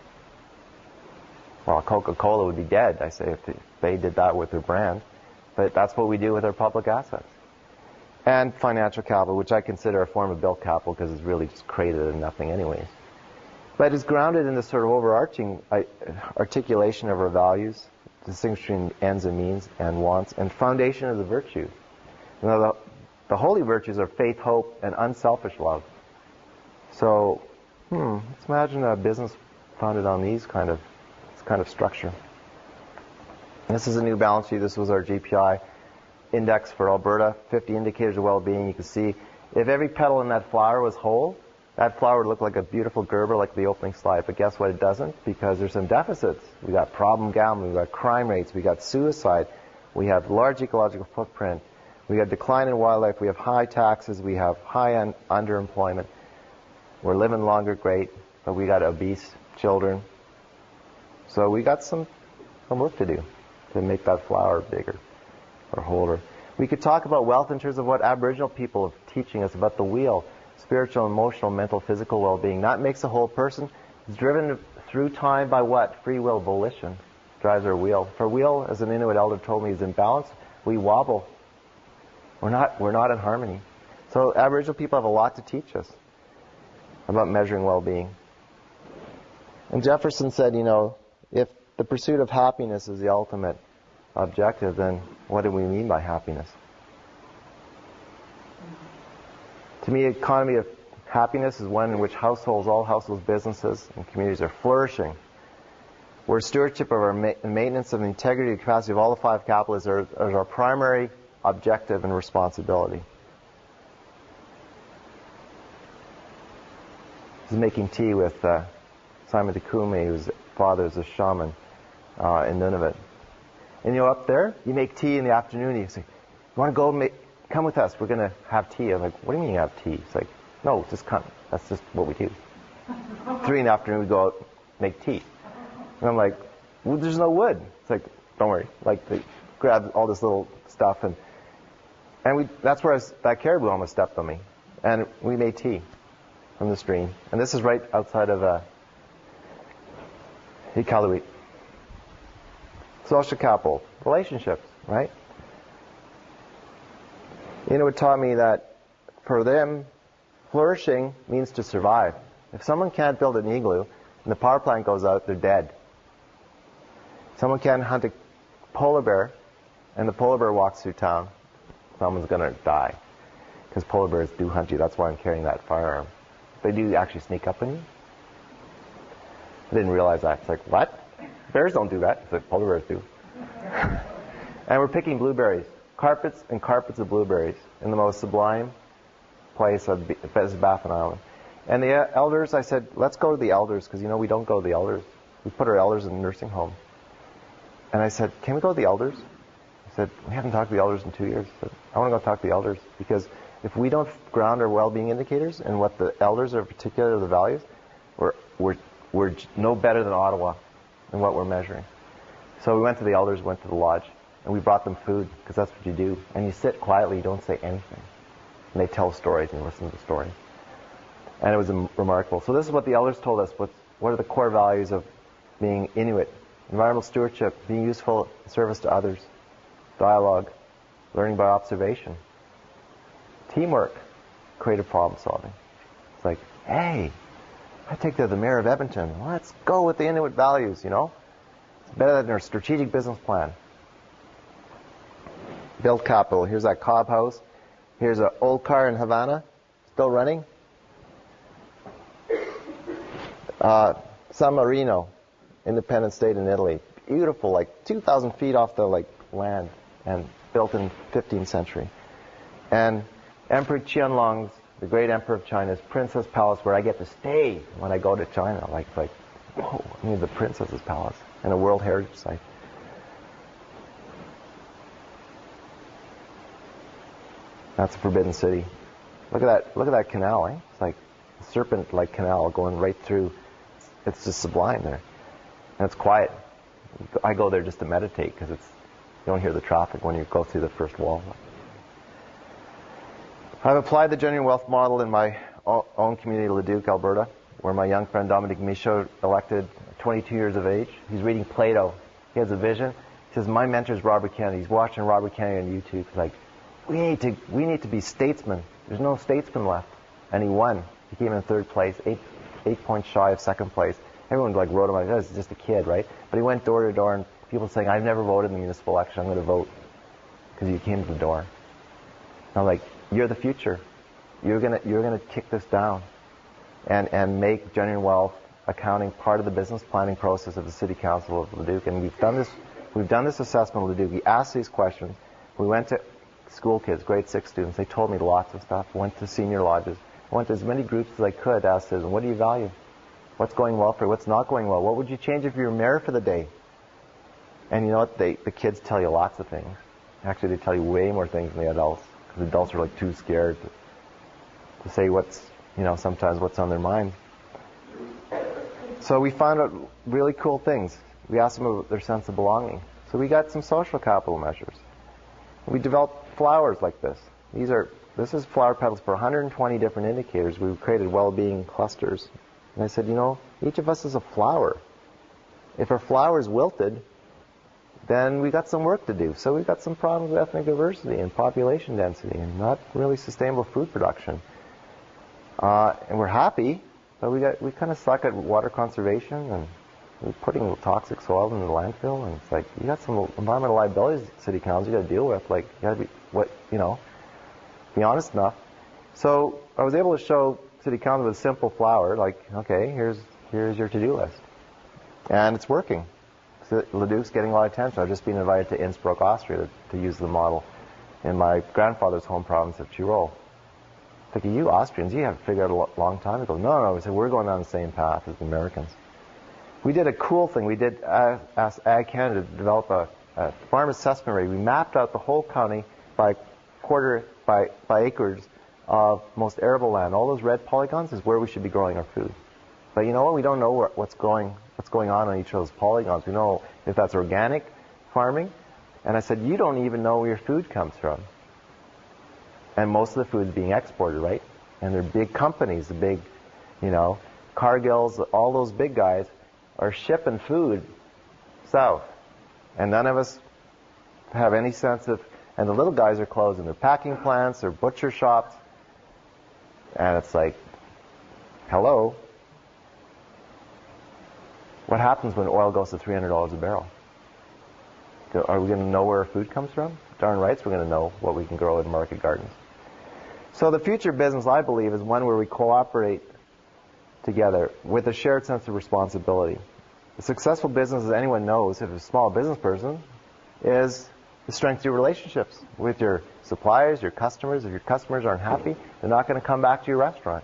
Well, Coca-Cola would be dead, I say, if they did that with their brand. But that's what we do with our public assets. And financial capital, which I consider a form of built capital because it's really just created in nothing anyways. But it's grounded in this sort of overarching articulation of our values, distinguishing ends and means and wants, and foundation of the virtues. The holy virtues are faith, hope, and unselfish love. So, let's imagine a business founded on this kind of structure. This is a new balance sheet. This was our GPI index for Alberta, 50 indicators of well-being. You can see if every petal in that flower was whole, that flower would look like a beautiful Gerber, like the opening slide. But guess what? It doesn't, because there's some deficits. We got problem gambling, we got crime rates, we got suicide, we have large ecological footprint, we got decline in wildlife, we have high taxes, we have high underemployment. We're living longer, great, but we got obese children. So we got some work to do to make that flower bigger or wholer. We could talk about wealth in terms of what Aboriginal people are teaching us about the wheel. Spiritual, emotional, mental, physical well-being. That makes a whole person. It's driven through time by what? Free will, volition drives our wheel. If our wheel, as an Inuit elder told me, is imbalanced, we wobble. We're not in harmony. So Aboriginal people have a lot to teach us about measuring well-being. And Jefferson said, if the pursuit of happiness is the ultimate objective, then what do we mean by happiness? To me, economy of happiness is one in which households, all households, businesses, and communities are flourishing, where stewardship of our maintenance of the integrity and capacity of all the five capitalists are our primary objective and responsibility. I was making tea with Simon Takumi, whose father is a shaman in Nunavut. And up there, you make tea in the afternoon. You say, "You want to go? Come with us. We're going to have tea." I'm like, "What do you mean you have tea?" It's like, "No, just come. That's just what we do." 3 in the afternoon, we go out, make tea. And I'm like, "Well, there's no wood." It's like, "Don't worry." Like, they grabbed all this little stuff, and that's where that caribou almost stepped on me. And we made tea from the stream. And this is right outside of Iqaluit. Social capital, relationships, right? It taught me that for them, flourishing means to survive. If someone can't build an igloo and the power plant goes out, they're dead. Someone can't hunt a polar bear and the polar bear walks through town, someone's going to die. Because polar bears do hunt you. That's why I'm carrying that firearm. They do actually sneak up on you. I didn't realize that. It's like, what? Bears don't do that. It's like, polar bears do. And we're picking blueberries. Carpets and carpets of blueberries in the most sublime place of Baffin Island. And the elders, I said, let's go to the elders, because we don't go to the elders. We put our elders in a nursing home. And I said, can we go to the elders? I said, we haven't talked to the elders in 2 years. I said, I want to go talk to the elders, because if we don't ground our well-being indicators and what the elders are particular to the values, we're no better than Ottawa in what we're measuring. So we went to the elders, went to the lodge, and we brought them food, because that's what you do. And you sit quietly, you don't say anything. And they tell stories, and you listen to the stories. And it was remarkable. So this is what the elders told us. What are the core values of being Inuit? Environmental stewardship, being useful in service to others, dialogue, learning by observation, teamwork, creative problem solving. It's like, hey, I take to the mayor of Edmonton. Let's go with the Inuit values, It's better than our strategic business plan. Build capital. Here's that Cobb House. Here's an old car in Havana, still running. San Marino, independent state in Italy. Beautiful, like 2,000 feet off the land, and built in 15th century. And Emperor Qianlong's, the great emperor of China's Princess Palace, where I get to stay when I go to China. Like, whoa, the Princess's Palace and a World Heritage Site. That's a Forbidden City. Look at that canal, eh? It's like a serpent-like canal going right through. It's just sublime there. And it's quiet. I go there just to meditate, because you don't hear the traffic when you go through the first wall. I've applied the genuine wealth model in my own community, Leduc, Alberta, where my young friend Dominic Michaud, elected 22 years of age. He's reading Plato. He has a vision. He says, my mentor's Robert Kennedy. He's watching Robert Kennedy on YouTube. He's like, we need to be statesmen. There's no statesman left. And he won. He came in third place, 8 points shy of second place. Everyone wrote him like, he's just a kid, right? But he went door to door, and people saying, I've never voted in the municipal election. I'm going to vote because you came to the door. And I'm like, you're the future. You're gonna kick this down, and make genuine wealth accounting part of the business planning process of the City Council of Leduc. And we've done this assessment of Leduc. We asked these questions. We went to school kids, grade 6 students. They told me lots of stuff. Went to senior lodges. I went to as many groups as I could to ask them, what do you value? What's going well for you? What's not going well? What would you change if you were mayor for the day? And you know what? The kids tell you lots of things. Actually, they tell you way more things than the adults, because the adults are too scared to say sometimes what's on their mind. So we found out really cool things. We asked them about their sense of belonging. So we got some social capital measures. We developed flowers like this. This is flower petals for 120 different indicators. We created well-being clusters. And I said, each of us is a flower. If our flower is wilted, then we got some work to do. So we've got some problems with ethnic diversity and population density and not really sustainable food production. And we're happy, but we kind of suck at water conservation and We're putting toxic soil in the landfill, and it's like, you got some environmental liabilities, city council, you got to deal with. Like, you got to be honest enough. So I was able to show city council with a simple flower, like, okay, here's your to-do list, and it's working. So Leduc's getting a lot of attention. I've just been invited to Innsbruck, Austria, to use the model in my grandfather's home province of Tyrol. Like, you Austrians, you have figured out a long time ago. No, we said we're going down the same path as the Americans. We did a cool thing. We did ask Ag Canada to develop a farm assessment rate. We mapped out the whole county by acres of most arable land. All those red polygons is where we should be growing our food. But you know what? We don't know what's going on each of those polygons. We know if that's organic farming. And I said, you don't even know where your food comes from. And most of the food is being exported, right? And they're big companies, the big, Cargills, all those big guys are shipping food south. And none of us have any sense of, and the little guys are closing their packing plants, their butcher shops. And it's like, hello? What happens when oil goes to $300 a barrel? Are we going to know where our food comes from? Darn rights we're going to know what we can grow in market gardens. So the future business, I believe, is one where we cooperate together with a shared sense of responsibility. A successful business, as anyone knows, if a small business person, is the strength of your relationships with your suppliers, your customers. If your customers aren't happy, they're not going to come back to your restaurant.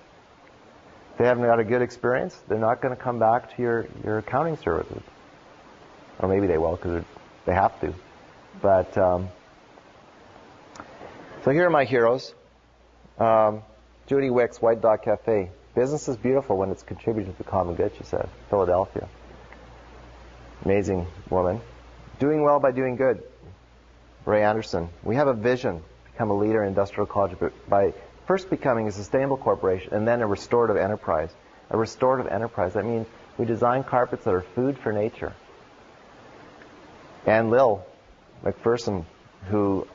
If they haven't got a good experience, they're not going to come back to your accounting services. Or maybe they will because they have to. But so here are my heroes. Judy Wicks, White Dog Cafe. Business is beautiful when it's contributing to the common good, she said. Philadelphia. Amazing woman. Doing well by doing good. Ray Anderson. We have a vision, become a leader in industrial ecology by first becoming a sustainable corporation and then a restorative enterprise. A restorative enterprise, that means we design carpets that are food for nature. And Lil McPherson, who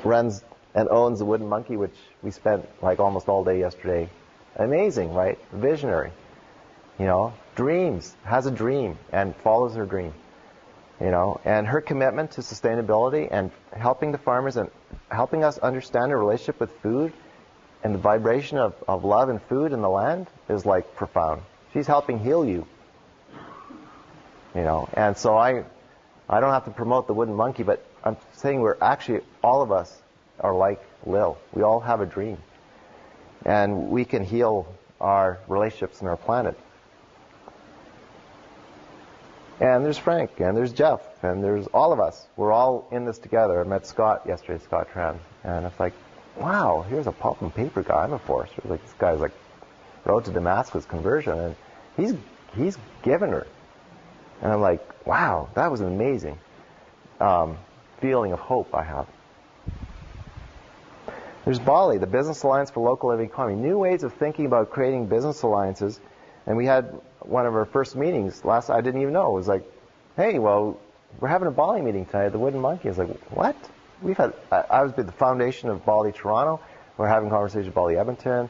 runs and owns the Wooden Monkey, which we spent like almost all day yesterday. Amazing, right? Visionary. Dreams, has a dream and follows her dream. And her commitment to sustainability and helping the farmers and helping us understand the relationship with food and the vibration of love and food in the land is like profound. She's helping heal you. And so I don't have to promote the Wooden Monkey, but I'm saying we're actually, all of us are like Lil. We all have a dream. And we can heal our relationships and our planet. And there's Frank, and there's Jeff, and there's all of us. We're all in this together. I met Scott yesterday, Scott Tran, and it's like, wow, here's a pulp and paper guy. I'm a forester. Like, this guy's like road to Damascus conversion, and he's given her. And I'm like, wow, that was an amazing feeling of hope I have. There's Bali, the Business Alliance for Local Living Economy. New ways of thinking about creating business alliances. And we had one of our first meetings I didn't even know. It was like, hey, well, we're having a Bali meeting tonight at the Wooden Monkey. I was like, what? I was with the foundation of Bali Toronto. We're having conversations with Bali Edmonton.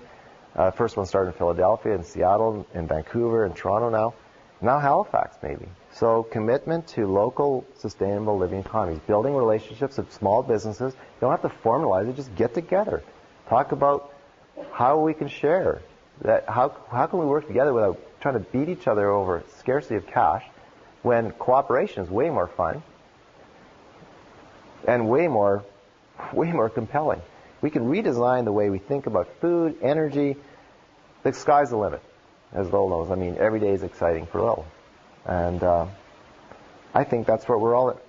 First one started in Philadelphia, in Seattle, in Vancouver, in Toronto now. Now Halifax, maybe. So commitment to local sustainable living economies, building relationships with small businesses. You don't have to formalize it, just get together. Talk about how we can share. How can we work together without trying to beat each other over scarcity of cash when cooperation is way more fun and way more compelling. We can redesign the way we think about food, energy. The sky's the limit, as Lil knows. I mean, every day is exciting for Lil. And I think that's what we're all,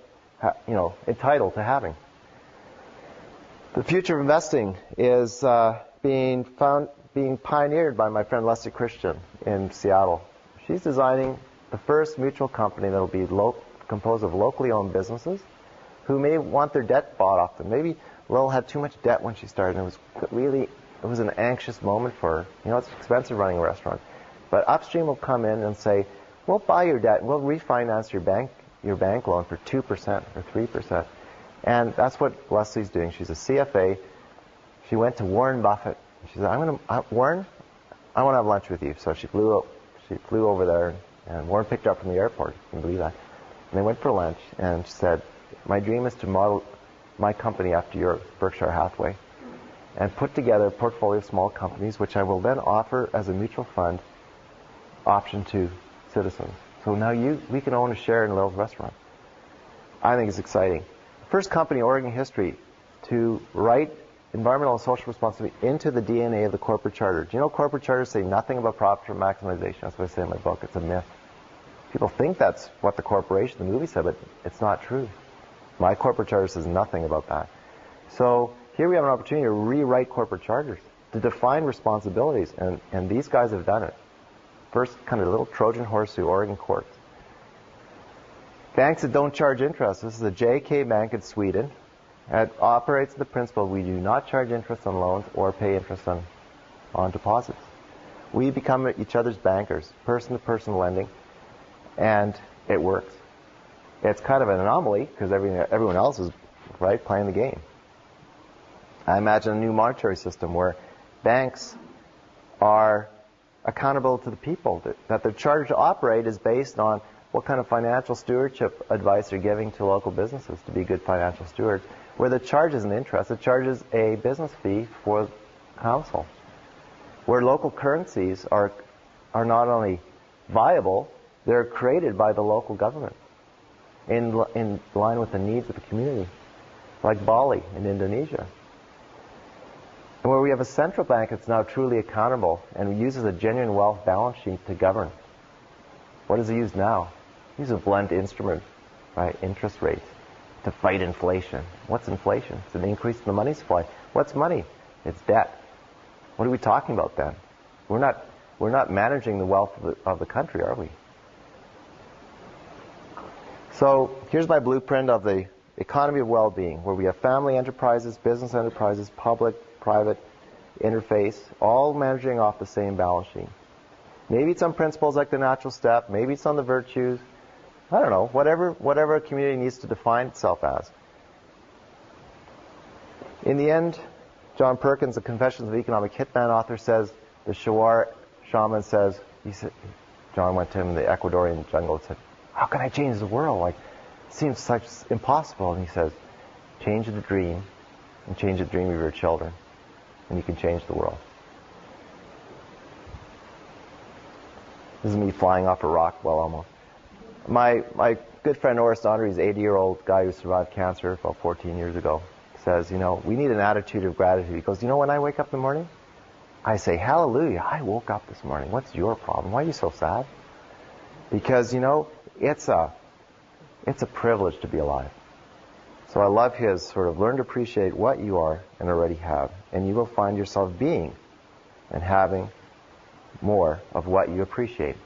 entitled to having. The future of investing is being pioneered by my friend Leslie Christian in Seattle. She's designing the first mutual company that will be composed of locally owned businesses who may want their debt bought off them. Maybe Lil had too much debt when she started, and it was an anxious moment for her. It's expensive running a restaurant. But Upstream will come in and say, we'll buy your debt, and we'll refinance your bank loan for 2% or 3%. And that's what Leslie's doing. She's a CFA. She went to Warren Buffett. She said, Warren, I want to have lunch with you. So she flew over there. And Warren picked her up from the airport. Can you believe that? And they went for lunch, and she said, my dream is to model my company after yours, Berkshire Hathaway, and put together a portfolio of small companies, which I will then offer as a mutual fund option to citizens. So now we can own a share in Lil's restaurant. I think it's exciting. First company in Oregon history to write environmental and social responsibility into the DNA of the corporate charter. Do you know corporate charters say nothing about profit maximization? That's what I say in my book. It's a myth. People think that's what the corporation, the movie said, but it's not true. My corporate charter says nothing about that. So here we have an opportunity to rewrite corporate charters, to define responsibilities, and these guys have done it. First kind of little Trojan horse through Oregon courts. Banks that don't charge interest. This is a JK Bank in Sweden. It operates the principle we do not charge interest on loans or pay interest on deposits. We become each other's bankers, person-to-person lending, and it works. It's kind of an anomaly because everyone else is playing the game. I imagine a new monetary system where banks are accountable to the people, that their charter to operate is based on what kind of financial stewardship advice they're giving to local businesses to be good financial stewards, where the charge isn't interest, it charges a business fee for counsel, where local currencies are not only viable, they're created by the local government in line with the needs of the community, like Bali in Indonesia. And where we have a central bank that's now truly accountable and uses a genuine wealth balance sheet to govern. What does it use now? It uses a blunt instrument, interest rates, to fight inflation. What's inflation? It's an increase in the money supply. What's money? It's debt. What are we talking about then? We're not managing the wealth of the country, are we? So here's my blueprint of the economy of well-being, where we have family enterprises, business enterprises, public, private interface, all managing off the same balance sheet. Maybe it's on principles like the natural step, maybe it's on the virtues, I don't know, whatever a community needs to define itself as. In the end, John Perkins, the Confessions of Economic Hitman author, says, the Shuar shaman says, John went to him in the Ecuadorian jungle and said, how can I change the world? It seems such impossible. And he says, change the dream, and change the dream of your children, and you can change the world. This is me flying off a rock, well, almost. My good friend Oris Donnery, he's an 80-year-old guy who survived cancer about 14 years ago, says, we need an attitude of gratitude. He goes, when I wake up in the morning, I say, hallelujah, I woke up this morning. What's your problem? Why are you so sad? Because, it's a privilege to be alive. So I love his sort of learn to appreciate what you are and already have, and you will find yourself being and having more of what you appreciate.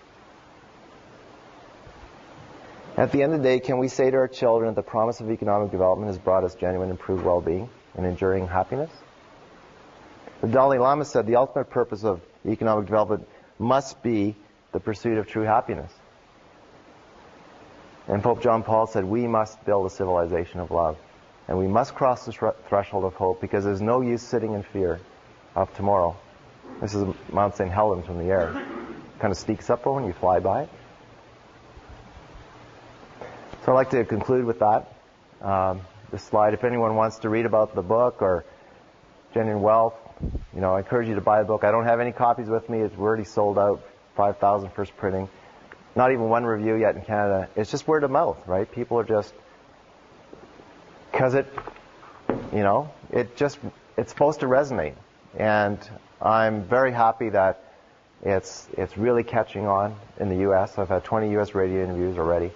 At the end of the day, can we say to our children that the promise of economic development has brought us genuine improved well-being and enduring happiness? The Dalai Lama said the ultimate purpose of economic development must be the pursuit of true happiness. And Pope John Paul said we must build a civilization of love. And we must cross the threshold of hope, because there's no use sitting in fear of tomorrow. This is Mount St. Helens from the air. It kind of sneaks up when you fly by it. So I'd like to conclude with that. This slide, if anyone wants to read about the book or Genuine Wealth, I encourage you to buy the book. I don't have any copies with me. It's already sold out, 5,000 first printing. Not even one review yet in Canada. It's just word of mouth, right? People are just, because it's supposed to resonate. And I'm very happy that it's really catching on in the U.S. I've had 20 U.S. radio interviews already.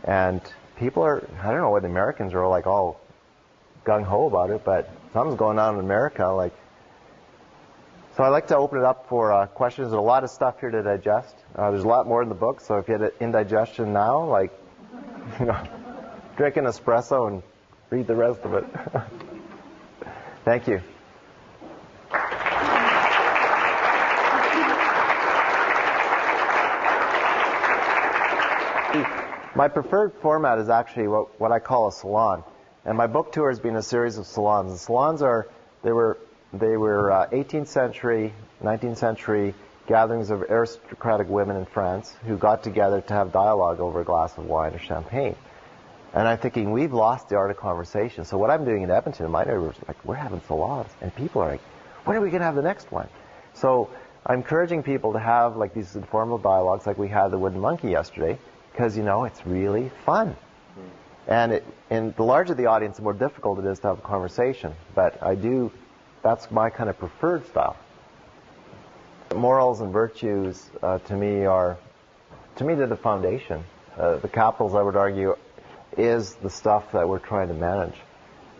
And people are, I don't know what the Americans are all gung-ho about it, but something's going on in America. So I'd like to open it up for questions. There's a lot of stuff here to digest. There's a lot more in the book, so if you had indigestion now, drink an espresso and read the rest of it. Thank you. My preferred format is actually what I call a salon. And my book tour has been a series of salons. And salons they were 18th century, 19th century gatherings of aristocratic women in France who got together to have dialogue over a glass of wine or champagne. And I'm thinking, we've lost the art of conversation. So what I'm doing in Edmonton, in my neighborhood, is like, we're having salons. And people are like, when are we going to have the next one? So I'm encouraging people to have like these informal dialogues like we had the Wooden Monkey yesterday, because, it's really fun. And the larger the audience, the more difficult it is to have a conversation. But that's my kind of preferred style. Morals and virtues, to me, they're the foundation. The capitals, I would argue, is the stuff that we're trying to manage.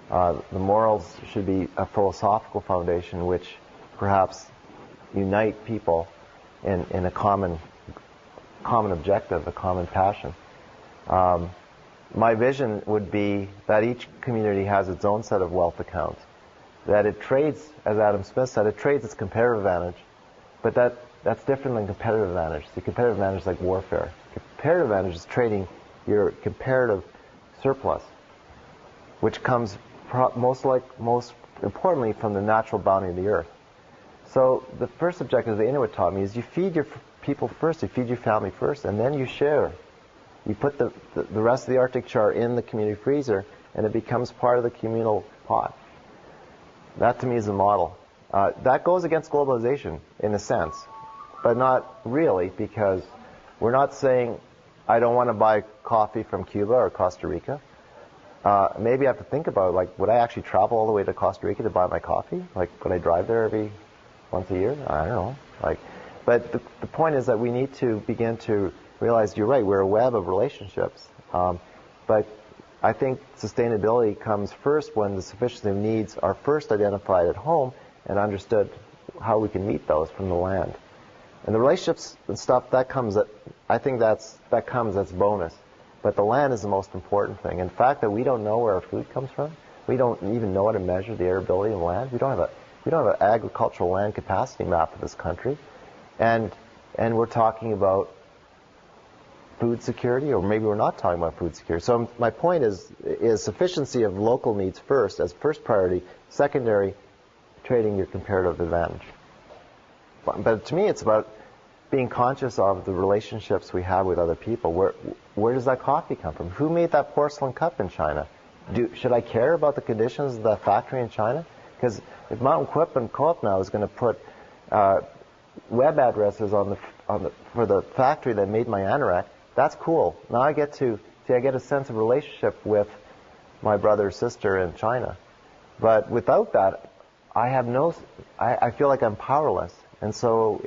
The morals should be a philosophical foundation which perhaps unite people in a common objective, a common passion. My vision would be that each community has its own set of wealth accounts, that it trades, as Adam Smith said, it trades its comparative advantage, but that's different than competitive advantage. The competitive advantage is like warfare. Comparative advantage is trading your comparative surplus, which comes most importantly from the natural bounty of the earth. So the first objective the Inuit taught me is you feed your people first, you feed your family first, and then you share. You put the rest of the Arctic char in the community freezer, and it becomes part of the communal pot. That to me is a model. That goes against globalization in a sense, but not really, because we're not saying I don't want to buy coffee from Cuba or Costa Rica. Maybe I have to think about, like, would I actually travel all the way to Costa Rica to buy my coffee? Like, would I drive there once a year? I don't know. But the point is that we need to begin to realize, you're right, we're a web of relationships. But I think sustainability comes first when the sufficiency of needs are first identified at home and understood how we can meet those from the land. And the relationships and stuff, I think that's bonus. But the land is the most important thing. In fact, that we don't know where our food comes from. We don't even know how to measure the arability of land. We don't have an agricultural land capacity map of this country. And we're talking about food security, or maybe we're not talking about food security. So my point is sufficiency of local needs first as first priority, secondary, trading your comparative advantage. But to me, it's about being conscious of the relationships we have with other people. Where does that coffee come from? Who made that porcelain cup in China? Should I care about the conditions of that factory in China? Because if Mountain Quip and Co-op now is going to put web addresses for the factory that made my anorak, that's cool. Now I get a sense of relationship with my brother or sister in China. But without that, I feel like I'm powerless. And so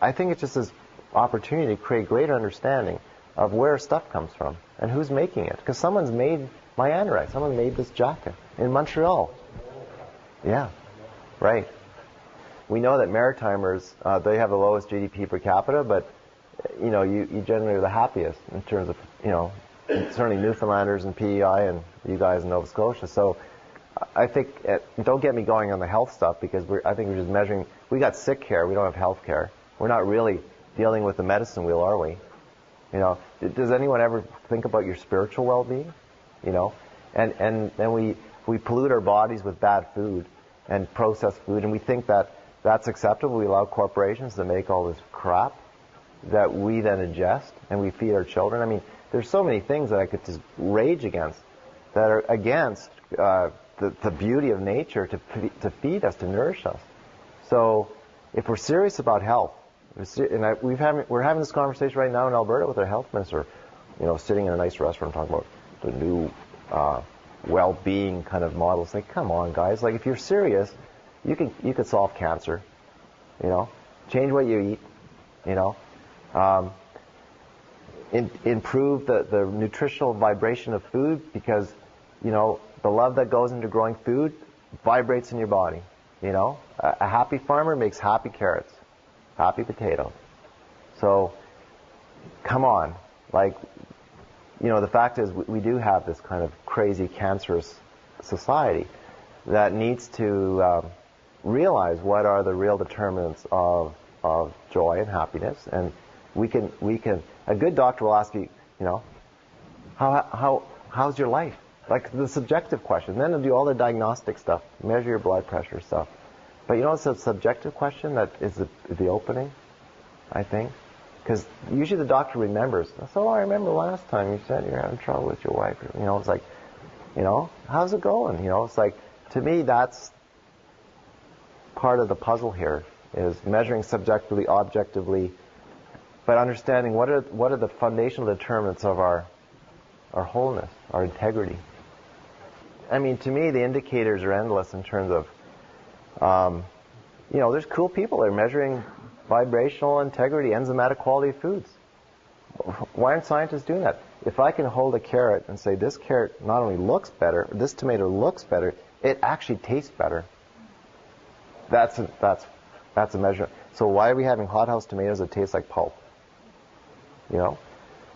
I think it's just this opportunity to create greater understanding of where stuff comes from and who's making it. Because someone's made my anorak. Someone made this jacket in Montreal. Yeah, right. We know that Maritimers, they have the lowest GDP per capita, but you generally are the happiest in terms of, certainly Newfoundlanders and PEI and you guys in Nova Scotia. So I think, don't get me going on the health stuff, because I think we're just measuring. We got sick care, we don't have health care. We're not really dealing with the medicine wheel, are we? Does anyone ever think about your spiritual well-being? And then we pollute our bodies with bad food and processed food, and we think that that's acceptable. We allow corporations to make all this crap that we then ingest and we feed our children. I mean, there's so many things that I could just rage against that are against the beauty of nature to feed us, to nourish us. So if we're serious about health, and we're having this conversation right now in Alberta with our health minister, sitting in a nice restaurant talking about the new well-being kind of models. Like, come on, guys! Like, if you're serious, you could solve cancer. Change what you eat. Improve the nutritional vibration of food, because the love that goes into growing food vibrates in your body. A happy farmer makes happy carrots, happy potatoes. So, come on. The fact is we do have this kind of crazy, cancerous society that needs to realize what are the real determinants of joy and happiness. And we can. A good doctor will ask you, how's your life? Like the subjective question. Then they'll do all the diagnostic stuff, measure your blood pressure stuff. But it's a subjective question that is the opening. I think. Because usually the doctor remembers. So I remember last time you said you're having trouble with your wife. You know, it's like, you know, how's it going? You know, it's like, to me, that's part of the puzzle here, is measuring subjectively, objectively, but understanding what are the foundational determinants of our wholeness, our integrity. I mean, to me, the indicators are endless in terms of, you know, there's cool people that are measuring vibrational integrity, enzymatic quality of foods. Why aren't scientists doing that? If I can hold a carrot and say, this carrot not only looks better, this tomato looks better, it actually tastes better. That's a measure. So why are we having hothouse tomatoes that taste like pulp? You know?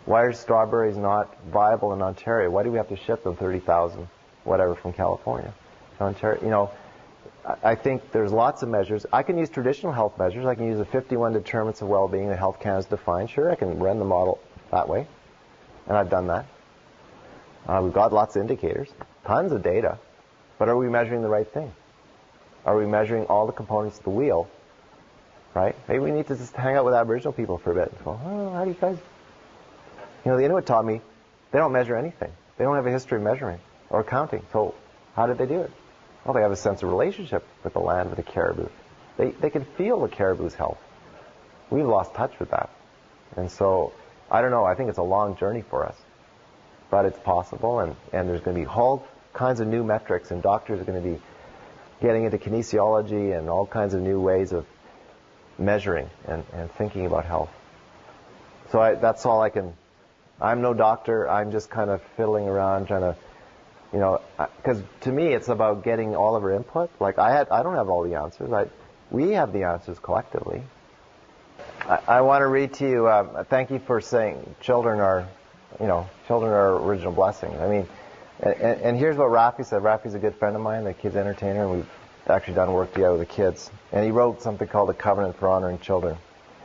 Why are strawberries not viable in Ontario? Why do we have to ship them 30,000, whatever, from California to Ontario? You know, I think there's lots of measures. I can use traditional health measures. I can use the 51 determinants of well-being that Health Canada's defined. Sure, I can run the model that way, and I've done that. We've got lots of indicators, tons of data, but are we measuring the right thing? Are we measuring all the components of the wheel? Right? Maybe we need to just hang out with Aboriginal people for a bit and go, oh, how do you guys... You know, the Inuit taught me they don't measure anything. They don't have a history of measuring or counting. So how did they do it? Well, they have a sense of relationship with the land, with the caribou. They can feel the caribou's health. We've lost touch with that. And so, I don't know, I think it's a long journey for us. But it's possible, and there's going to be all kinds of new metrics, and doctors are going to be getting into kinesiology and all kinds of new ways of measuring and thinking about health. So that's all I can... I'm no doctor. I'm just kind of fiddling around trying to... You know, because to me it's about getting all of our input. Like I don't have all the answers. We have the answers collectively. I want to read to you. Thank you for saying children are original blessing. I mean, and here's what Rafi said. Rafi's a good friend of mine, the kids entertainer, and we've actually done work together with the kids. And he wrote something called the Covenant for Honoring Children.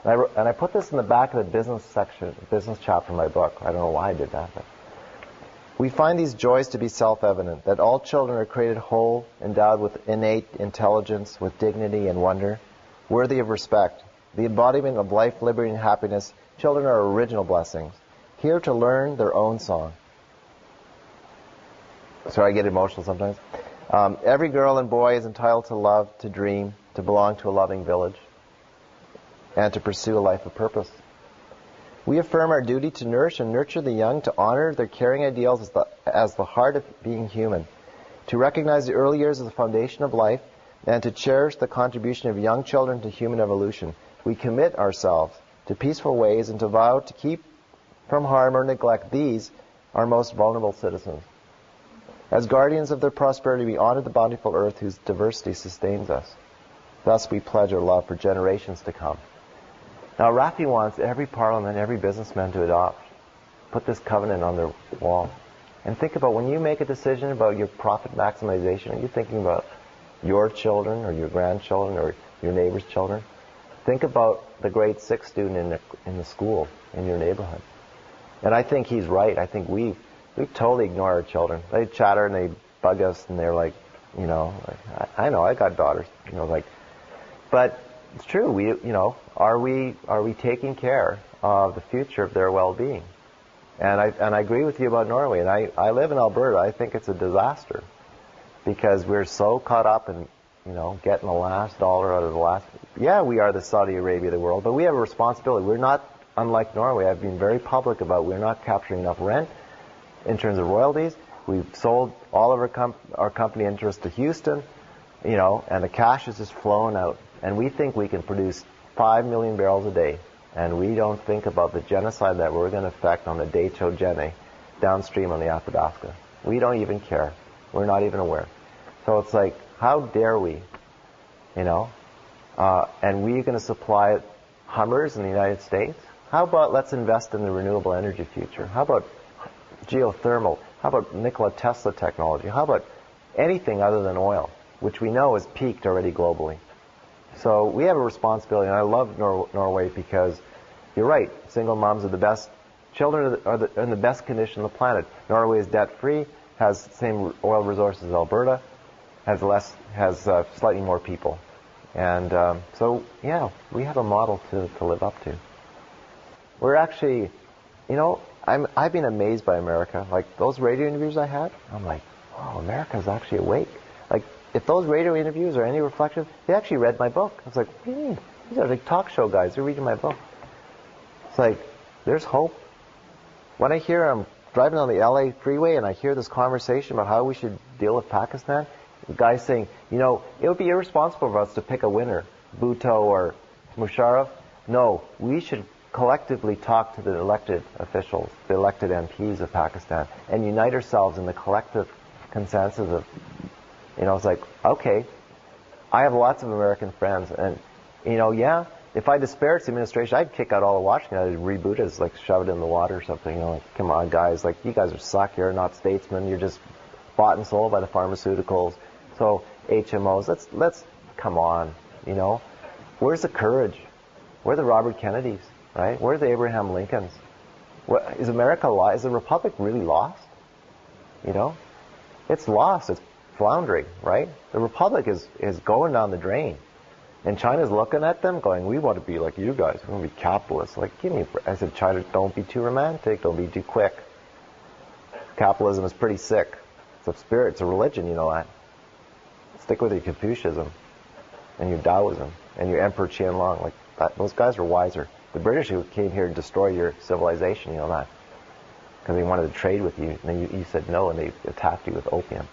And I put this in the back of the business chapter of my book. I don't know why I did that, but. We find these joys to be self-evident, that all children are created whole, endowed with innate intelligence, with dignity and wonder, worthy of respect. The embodiment of life, liberty, and happiness, children are original blessings, here to learn their own song. Sorry, I get emotional sometimes. Every girl and boy is entitled to love, to dream, to belong to a loving village, and to pursue a life of purpose. We affirm our duty to nourish and nurture the young, to honor their caring ideals as the heart of being human, to recognize the early years as the foundation of life, and to cherish the contribution of young children to human evolution. We commit ourselves to peaceful ways and to vow to keep from harm or neglect these, our most vulnerable citizens. As guardians of their prosperity, we honor the bountiful earth whose diversity sustains us. Thus we pledge our love for generations to come. Now, Rafi wants every parliament, every businessman to adopt, put this covenant on their wall. And think about when you make a decision about your profit maximization, are you thinking about your children or your grandchildren or your neighbor's children? Think about the grade 6 student in the school in your neighborhood. And I think he's right. I think we totally ignore our children. They chatter and they bug us and they're like, you know, I know, I got daughters, you know, like, but it's true. Are we taking care of the future of their well-being? And I agree with you about Norway. And I live in Alberta. I think it's a disaster because we're so caught up in, you know, getting the last dollar out of the last. Yeah, we are the Saudi Arabia of the world, but we have a responsibility. We're not unlike Norway. I've been very public about we're not capturing enough rent in terms of royalties. We've sold all of our company interest to Houston, you know, and the cash is just flowing out. And we think we can produce 5 million barrels a day, and we don't think about the genocide that we're going to affect on the Decho Gene downstream on the Athabasca. We don't even care. We're not even aware. So it's like, how dare we, you know? And we're going to supply Hummers in the United States? How about let's invest in the renewable energy future? How about geothermal? How about Nikola Tesla technology? How about anything other than oil, which we know has peaked already globally? So we have a responsibility, and I love Norway because you're right. Single moms are the best. Children are in the best condition on the planet. Norway is debt-free, has the same oil resources as Alberta, has slightly more people. And so, yeah, we have a model to live up to. We're actually, I've been amazed by America. Like, those radio interviews I had, I'm like, oh, America's actually awake. Like, if those radio interviews are any reflection, they actually read my book. I was like, what do you mean? These are like talk show guys. They're reading my book. It's like, there's hope. When I hear I'm driving on the LA freeway and I hear this conversation about how we should deal with Pakistan, the guy's saying, it would be irresponsible of us to pick a winner, Bhutto or Musharraf. No, we should collectively talk to the elected officials, the elected MPs of Pakistan, and unite ourselves in the collective consensus of, it's like, okay, I have lots of American friends, and, if I disparaged the administration, I'd kick out all of Washington. I'd reboot it, like shove it in the water or something. Like, come on, guys, like, you guys are suck. You're not statesmen. You're just bought and sold by the pharmaceuticals. So HMOs, let's come on, Where's the courage? Where are the Robert Kennedys, right? Where are the Abraham Lincolns? Is America lost? Is the Republic really lost? It's lost. It's floundering, right? The Republic is going down the drain. And China's looking at them going, we want to be like you guys. We want to be capitalists. Like, I said, China, don't be too romantic. Don't be too quick. Capitalism is pretty sick. It's a spirit. It's a religion, you know that. Stick with your Confucianism and your Taoism and your Emperor Qianlong. Like that, those guys are wiser. The British who came here to destroy your civilization, you know that. Because they wanted to trade with you. And then you said no, and they attacked you with opium.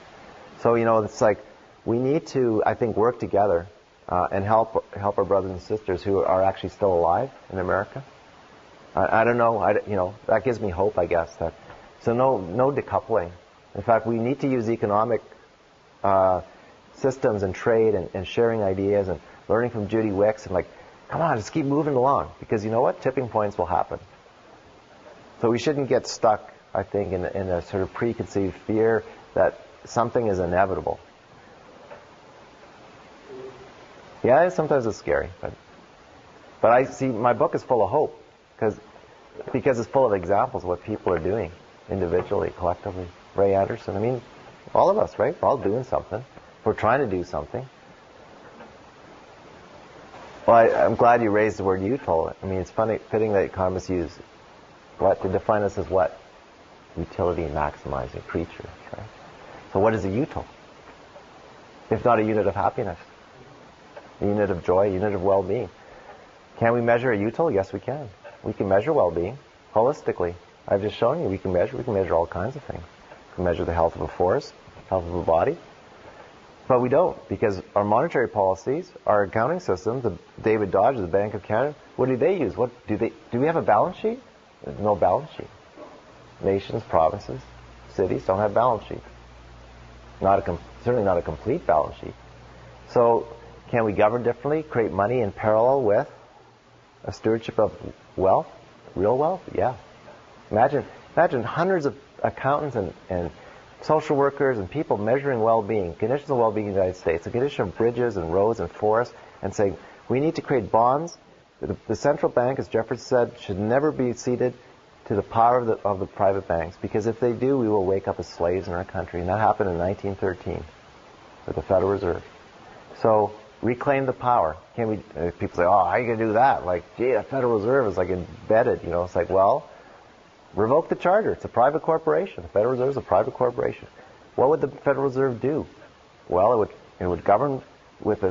So, it's like we need to, I think, work together and help our brothers and sisters who are actually still alive in America. I don't know. That gives me hope, I guess. So no decoupling. In fact, we need to use economic systems and trade and sharing ideas and learning from Judy Wicks and come on, just keep moving along. Because you know what? Tipping points will happen. So we shouldn't get stuck, I think, in a sort of preconceived fear that something is inevitable. Yeah, sometimes it's scary, but I see my book is full of hope because it's full of examples of what people are doing individually, collectively. Ray Anderson, all of us, right? We're all doing something. We're trying to do something. Well, I'm glad you raised the word util. It's fitting that economists use what to define us as what? Utility maximizing creatures, right? So what is a util? If not a unit of happiness? A unit of joy, a unit of well-being. Can we measure a util? Yes, we can. We can measure well-being holistically. I've just shown you we can measure all kinds of things. We can measure the health of a forest, health of a body. But we don't, because our monetary policies, our accounting systems, the David Dodge, the Bank of Canada, what do they use? Do we have a balance sheet? There's no balance sheet. Nations, provinces, cities don't have balance sheets. Certainly not a complete balance sheet. So, can we govern differently, create money in parallel with a stewardship of wealth, real wealth? Yeah. Imagine hundreds of accountants and social workers and people measuring well-being, conditions of well-being in the United States, the condition of bridges and roads and forests, and saying, we need to create bonds. The central bank, as Jefferson said, should never be ceded to the power of the private banks, because if they do, we will wake up as slaves in our country. And that happened in 1913 with the Federal Reserve. So, reclaim the power. Can we? People say, "Oh, how are you going to do that?" The Federal Reserve is embedded. It's revoke the charter. It's a private corporation. The Federal Reserve is a private corporation. What would the Federal Reserve do? Well, it would govern with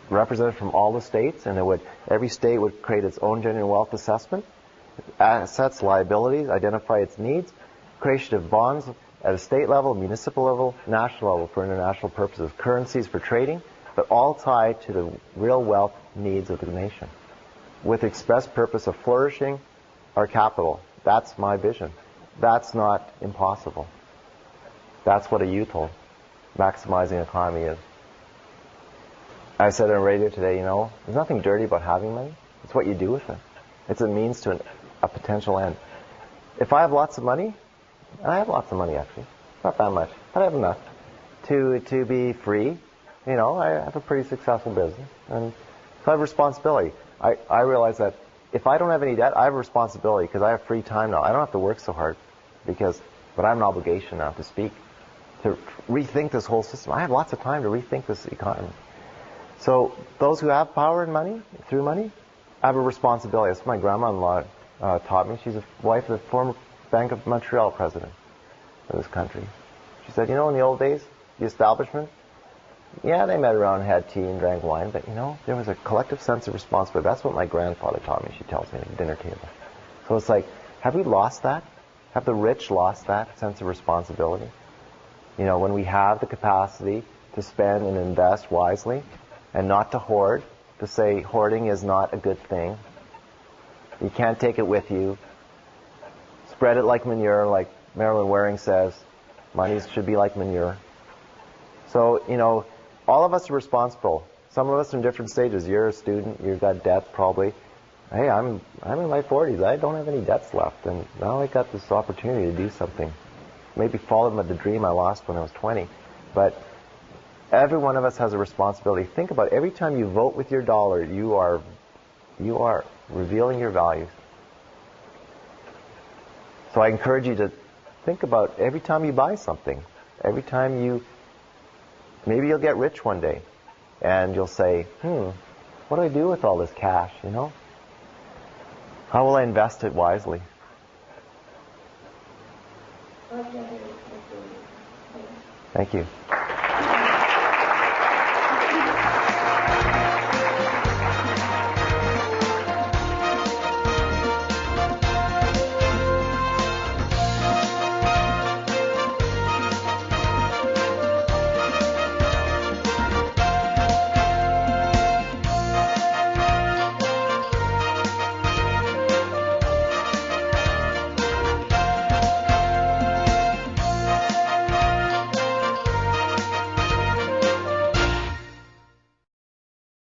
representatives from all the states, and every state would create its own genuine wealth assessment, assets, liabilities, identify its needs, creation of bonds at a state level, municipal level, national level for international purposes, currencies for trading, but all tied to the real wealth needs of the nation, with the express purpose of flourishing our capital. That's my vision. That's not impossible. That's what a util, maximizing economy, is. I said on radio today, there's nothing dirty about having money. It's what you do with it. It's a means to a potential end. If I have lots of money, and I have lots of money actually, not that much, but I have enough to be free. I have a pretty successful business, and so I have responsibility. I realize that if I don't have any debt, I have a responsibility because I have free time now. I don't have to work so hard, but I have an obligation now to speak, to rethink this whole system. I have lots of time to rethink this economy. So those who have power and money, through money, have a responsibility. That's what my grandma-in-law taught me. She's a wife of the former Bank of Montreal president of this country. She said, in the old days, the establishment, yeah, they met around and had tea and drank wine, but, there was a collective sense of responsibility. That's what my grandfather taught me, she tells me, at the dinner table. So it's like, have we lost that? Have the rich lost that sense of responsibility? When we have the capacity to spend and invest wisely and not to hoard, to say hoarding is not a good thing. You can't take it with you. Spread it like manure, like Marilyn Waring says. Money should be like manure. So, all of us are responsible. Some of us in different stages. You're a student, you've got debt probably. Hey, I'm in my 40s. I don't have any debts left, and now I got this opportunity to do something. Maybe follow the dream I lost when I was 20. But every one of us has a responsibility. Think about it. Every time you vote with your dollar, you are revealing your values. So I encourage you to think about every time you buy something, every time maybe you'll get rich one day, and you'll say, what do I do with all this cash, How will I invest it wisely? Thank you.